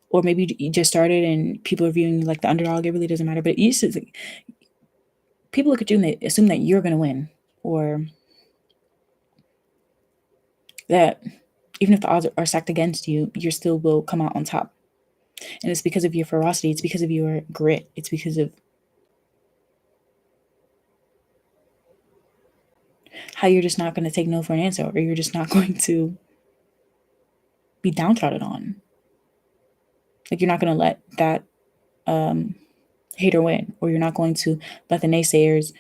or maybe you just started and people are viewing you like the underdog. It really doesn't matter. But people look at you and they assume that you're going to win, or that even if the odds are stacked against you, you still will come out on top. And it's because of your ferocity. It's because of your grit. It's because of how you're just not going to take no for an answer, or you're just not going to be downtrodden on. Like you're not going to let that hater win, or you're not going to let the naysayers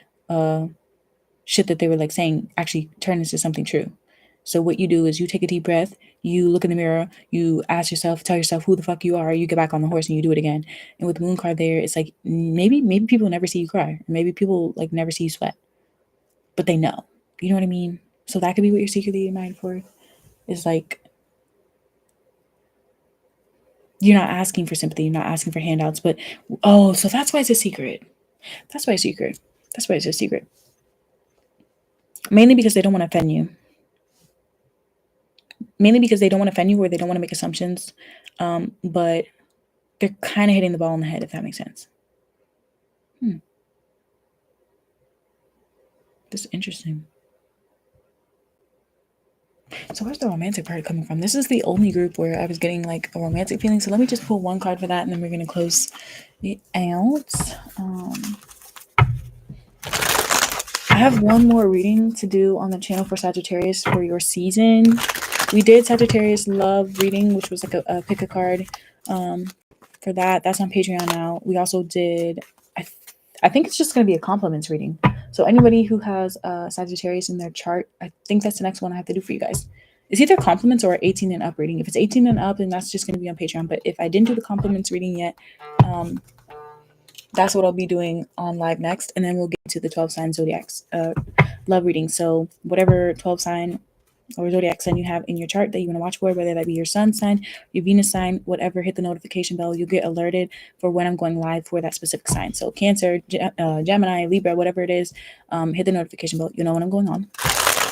shit that they were like saying actually turn into something true. So what you do is you take a deep breath, you look in the mirror, you ask yourself, tell yourself who the fuck you are, you get back on the horse and you do it again. And with the moon card there, it's like maybe people never see you cry, or maybe people like never see you sweat, but they know. You know what I mean? So that could be what you're secretly admired for. Is like you're not asking for sympathy, you're not asking for handouts, but oh, so that's why it's a secret. That's why it's secret. That's why it's a secret. Mainly because they don't want to offend you. Mainly because they don't want to offend you, or they don't want to make assumptions. But they're kind of hitting the ball on the head, if that makes sense. This is interesting. So where's the romantic part coming from? This is the only group where I was getting like a romantic feeling. So let me just pull one card for that, and then we're gonna close it out. I have one more reading to do on the channel for Sagittarius for your season. We did Sagittarius love reading, which was like a pick a card. For that, that's on Patreon now. We also did, I think it's just going to be a compliments reading. So anybody who has Sagittarius in their chart, I think that's the next one I have to do for you guys. It's either compliments or 18 and up reading. If it's 18 and up, then that's just going to be on Patreon. But if I didn't do the compliments reading yet, that's what I'll be doing on live next. And then we'll get to the 12 sign zodiacs love reading. So whatever 12 sign or zodiac sign you have in your chart that you want to watch for, whether that be your sun sign, your Venus sign, whatever, hit the notification bell. You'll get alerted for when I'm going live for that specific sign. So Cancer, Gemini, Libra, whatever it is, hit the notification bell. You know when I'm going on.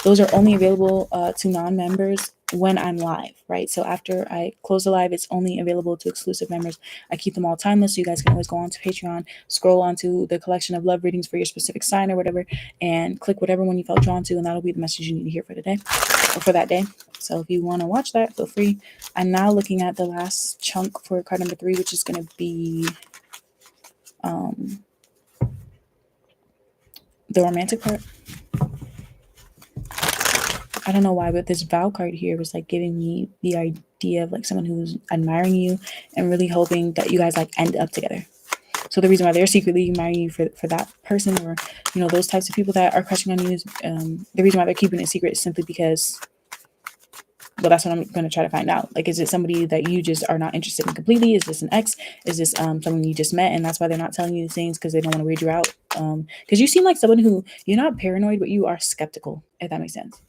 Those are only available to non-members when I'm live, right? So after I close the live, it's only available to exclusive members. I keep them all timeless, so you guys can always go on to Patreon, scroll onto the collection of love readings for your specific sign or whatever, and click whatever one you felt drawn to, and that'll be the message you need to hear for today or for that day. So if you want to watch that, feel free. I'm now looking at the last chunk for card number 3, which is going to be the romantic part. I don't know why, but this vow card here was like giving me the idea of like someone who's admiring you and really hoping that you guys like end up together. So the reason why they're secretly admiring you for that person, or you know, those types of people that are crushing on you, is the reason why they're keeping it secret is simply because, well, that's what I'm going to try to find out. Like, is it somebody that you just are not interested in completely? Is this an ex? Is this someone you just met and that's why they're not telling you these things, because they don't want to weird you out? Because you seem like someone who, you're not paranoid, but you are skeptical, if that makes sense.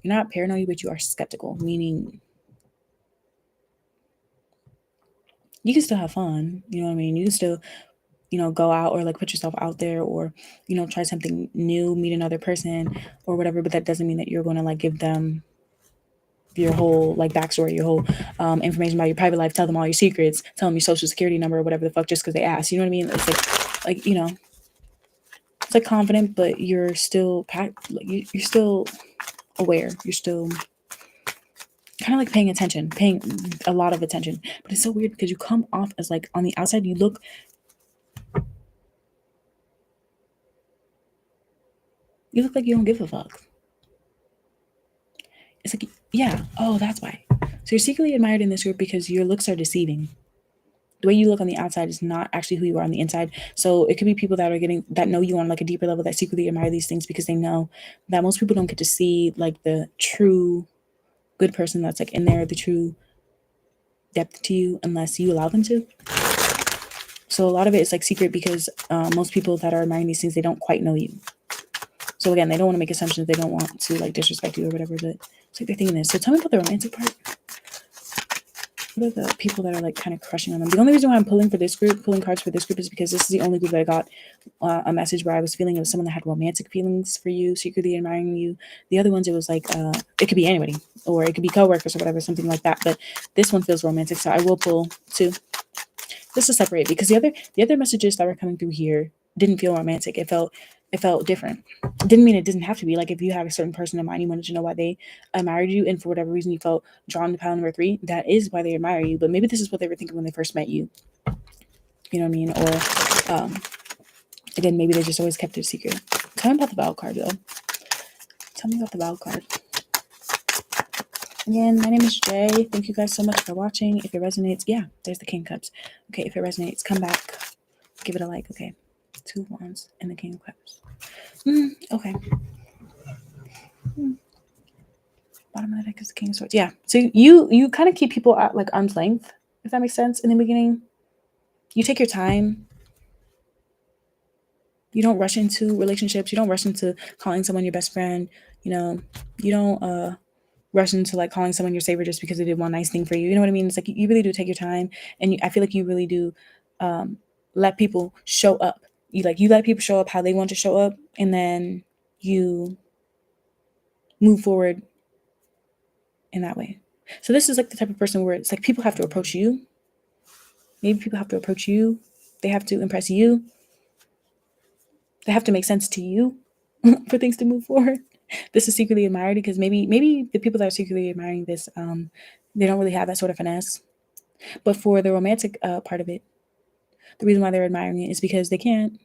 You're not paranoid, but you are skeptical, meaning you can still have fun. You know what I mean? You can still, you know, go out or like put yourself out there, or, you know, try something new, meet another person or whatever. But that doesn't mean that you're going to like give them your whole like backstory, your whole information about your private life, tell them all your secrets, tell them your social security number or whatever the fuck, just because they ask. You know what I mean? It's like, you know, it's like confident, but you're still you're still aware. You're still kind of like paying attention, paying a lot of attention. But it's so weird because you come off as like, on the outside, you look like you don't give a fuck. It's like, yeah, oh, that's why. So you're secretly admired in this group because your looks are deceiving. The way you look on the outside is not actually who you are on the inside. So it could be people that are that know you on like a deeper level, that secretly admire these things because they know that most people don't get to see like the true good person that's like in there, the true depth to you, unless you allow them to. So a lot of it is like secret because most people that are admiring these things, they don't quite know you. So again, they don't want to make assumptions. They don't want to like disrespect you or whatever, but it's like they're thinking this. So tell me about the romantic part. what are the people that are like kind of crushing on them? The only reason why I'm pulling cards for this group is because this is the only group that I got a message where I was feeling it was someone that had romantic feelings for you, secretly admiring you. The other ones, it was like it could be anybody, or it could be coworkers or whatever, something like that. But this one feels romantic, so I will pull two. Just to separate, because the other messages that were coming through here didn't feel romantic. It felt different. Didn't mean it didn't have to be. Like if you have a certain person in mind, you wanted to know why they admired you, and for whatever reason you felt drawn to pile number three. That is why they admire you. But maybe this is what they were thinking when they first met you. You know what I mean? Or again, maybe they just always kept it a secret. Tell me about the Val card, though. Tell me about the Val card. Again, my name is Jay. Thank you guys so much for watching. If it resonates, yeah, there's the King of Cups. Okay, if it resonates, come back. Give it a like. Okay. 2 wands and the King of Cups. Okay. Bottom of the deck is the King of Swords. Yeah. So you kind of keep people at like arm's length, if that makes sense, in the beginning. You take your time. You don't rush into relationships. You don't rush into calling someone your best friend. You know, you don't rush into like calling someone your savior just because they did one nice thing for you. You know what I mean? It's like you really do take your time, and I feel like you really do let people show up. You let people show up how they want to show up, and then you move forward in that way. So this is like the type of person where it's like people have to approach you. Maybe people have to approach you. They have to impress you. They have to make sense to you for things to move forward. This is secretly admired because maybe the people that are secretly admiring this, they don't really have that sort of finesse. But for the romantic part of it, the reason why they're admiring it is because they can't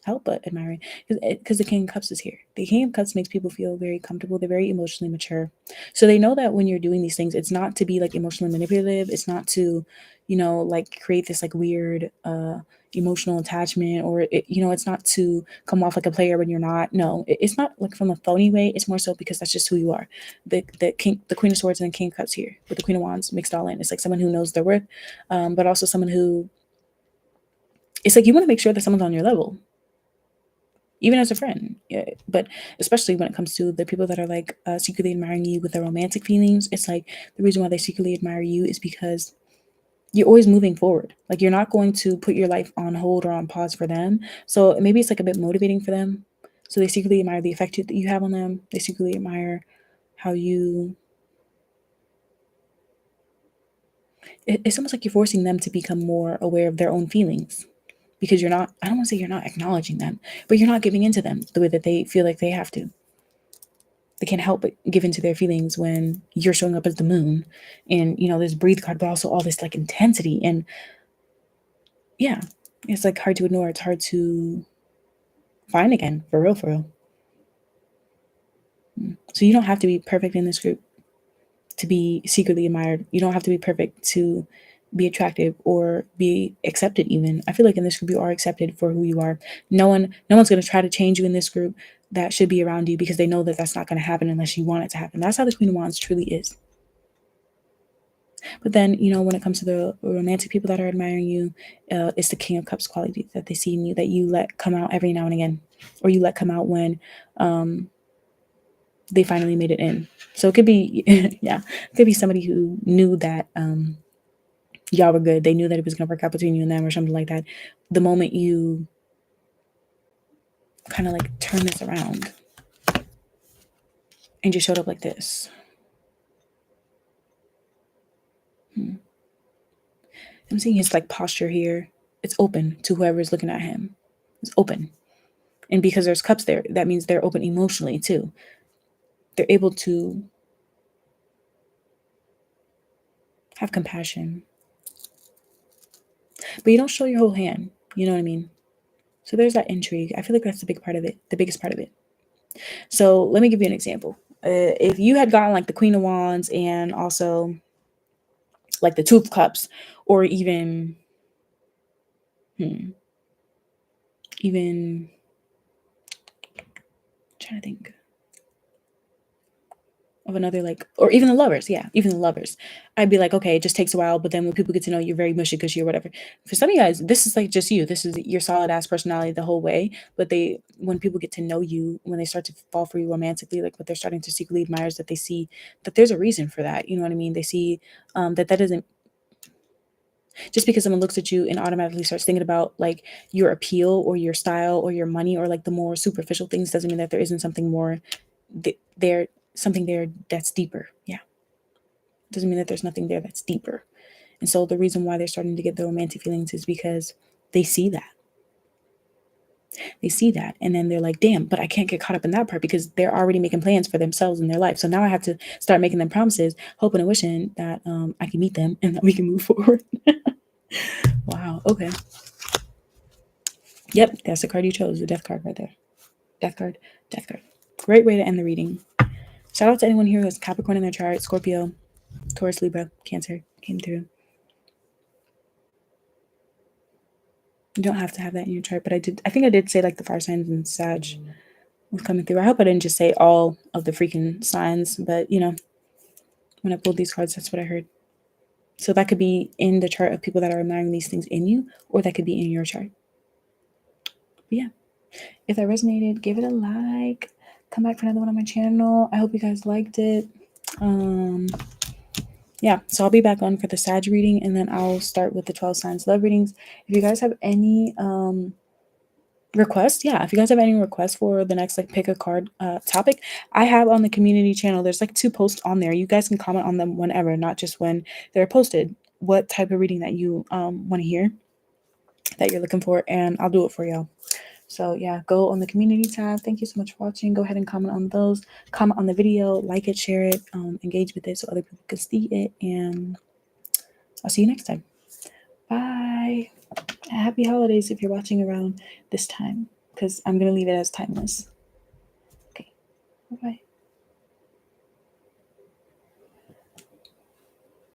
help but admire it, because the King of Cups is here. The King of Cups makes people feel very comfortable. They're very emotionally mature, so they know that when you're doing these things, it's not to be like emotionally manipulative. It's not to, like create this like weird emotional attachment, or it's not to come off like a player when you're not. No, it's not like from a phony way. It's more so because that's just who you are. The Queen of Swords and the King of Cups here with the Queen of Wands mixed all in. It's like someone who knows their worth, but also someone who, it's like you want to make sure that someone's on your level, even as a friend. Yeah, but especially when it comes to the people that are like secretly admiring you with their romantic feelings. It's like the reason why they secretly admire you is because you're always moving forward. Like you're not going to put your life on hold or on pause for them. So maybe it's like a bit motivating for them. So they secretly admire the effect that you have on them. They secretly admire how you, it's almost like you're forcing them to become more aware of their own feelings, because you're not, I don't want to say you're not acknowledging them, but you're not giving into them the way that they feel like they have to. They can't help but give into their feelings when you're showing up as the moon, and this breathe card, but also all this like intensity. And yeah, it's like hard to ignore. It's hard to find again, for real, for real. So you don't have to be perfect in this group to be secretly admired. You don't have to be perfect to be attractive or be accepted. Even I feel like in this group you are accepted for who you are. No one's going to try to change you in this group that should be around you, because they know that that's not going to happen unless you want it to happen. That's how the Queen of Wands truly is. But then, when it comes to the romantic people that are admiring you, it's the King of Cups quality that they see in you, that you let come out every now and again, or you let come out when they finally made it in. So it could be, yeah, it could be somebody who knew that y'all were good. They knew that it was going to work out between you and them or something like that. The moment you kind of like turn this around and just showed up like this. I'm seeing his like posture here. It's open to whoever is looking at him. It's open. And because there's cups there, that means they're open emotionally too. They're able to have compassion. But you don't show your whole hand. You know what I mean? So there's that intrigue. I feel like that's the big part of it, the biggest part of it. So let me give you an example. If you had gotten like the Queen of Wands and also like the Two of Cups, or even, even, I'm trying to think of another, like, or even the Lovers. Yeah, even the Lovers. I'd be like, okay, it just takes a while, but then when people get to know you, you're very mushy gushy or whatever. For some of you guys, this is like just you. This is your solid ass personality the whole way. But when people get to know you, when they start to fall for you romantically, like what they're starting to secretly admire is that they see that there's a reason for that. You know what I mean? They see that doesn't Just because someone looks at you and automatically starts thinking about like your appeal or your style or your money or like the more superficial things doesn't mean that there isn't something more there, something there that's deeper. Yeah. Doesn't mean that there's nothing there that's deeper. And so the reason why they're starting to get the romantic feelings is because they see that. They see that. And then they're like, damn, but I can't get caught up in that part because they're already making plans for themselves in their life. So now I have to start making them promises, hoping and wishing that I can meet them and that we can move forward. Wow. Okay. Yep. That's the card you chose. The death card right there. Death card. Death card. Great way to end the reading. Shout out to anyone here who has Capricorn in their chart, Scorpio, Taurus, Libra, Cancer came through. You don't have to have that in your chart, but I think I did say like the fire signs and Sag was coming through. I hope I didn't just say all of the freaking signs, but you know, when I pulled these cards, that's what I heard. So that could be in the chart of people that are admiring these things in you, or that could be in your chart. But yeah. If that resonated, give it a like. Come back for another one on my channel. I hope you guys liked it. Yeah, so I'll be back on for the Sag reading, and then I'll start with the 12 signs love readings. If you guys have any requests, if you guys have any requests for the next like pick a card topic, I have on the community channel, there's like 2 posts on there. You guys can comment on them whenever, not just when they're posted, what type of reading that you want to hear, that you're looking for, and I'll do it for y'all. So yeah, go on the community tab. Thank you so much for watching. Go ahead and comment on those. Comment on the video, like it, share it, engage with it so other people can see it. And I'll see you next time. Bye. Happy holidays if you're watching around this time, because I'm going to leave it as timeless. Okay. Bye-bye.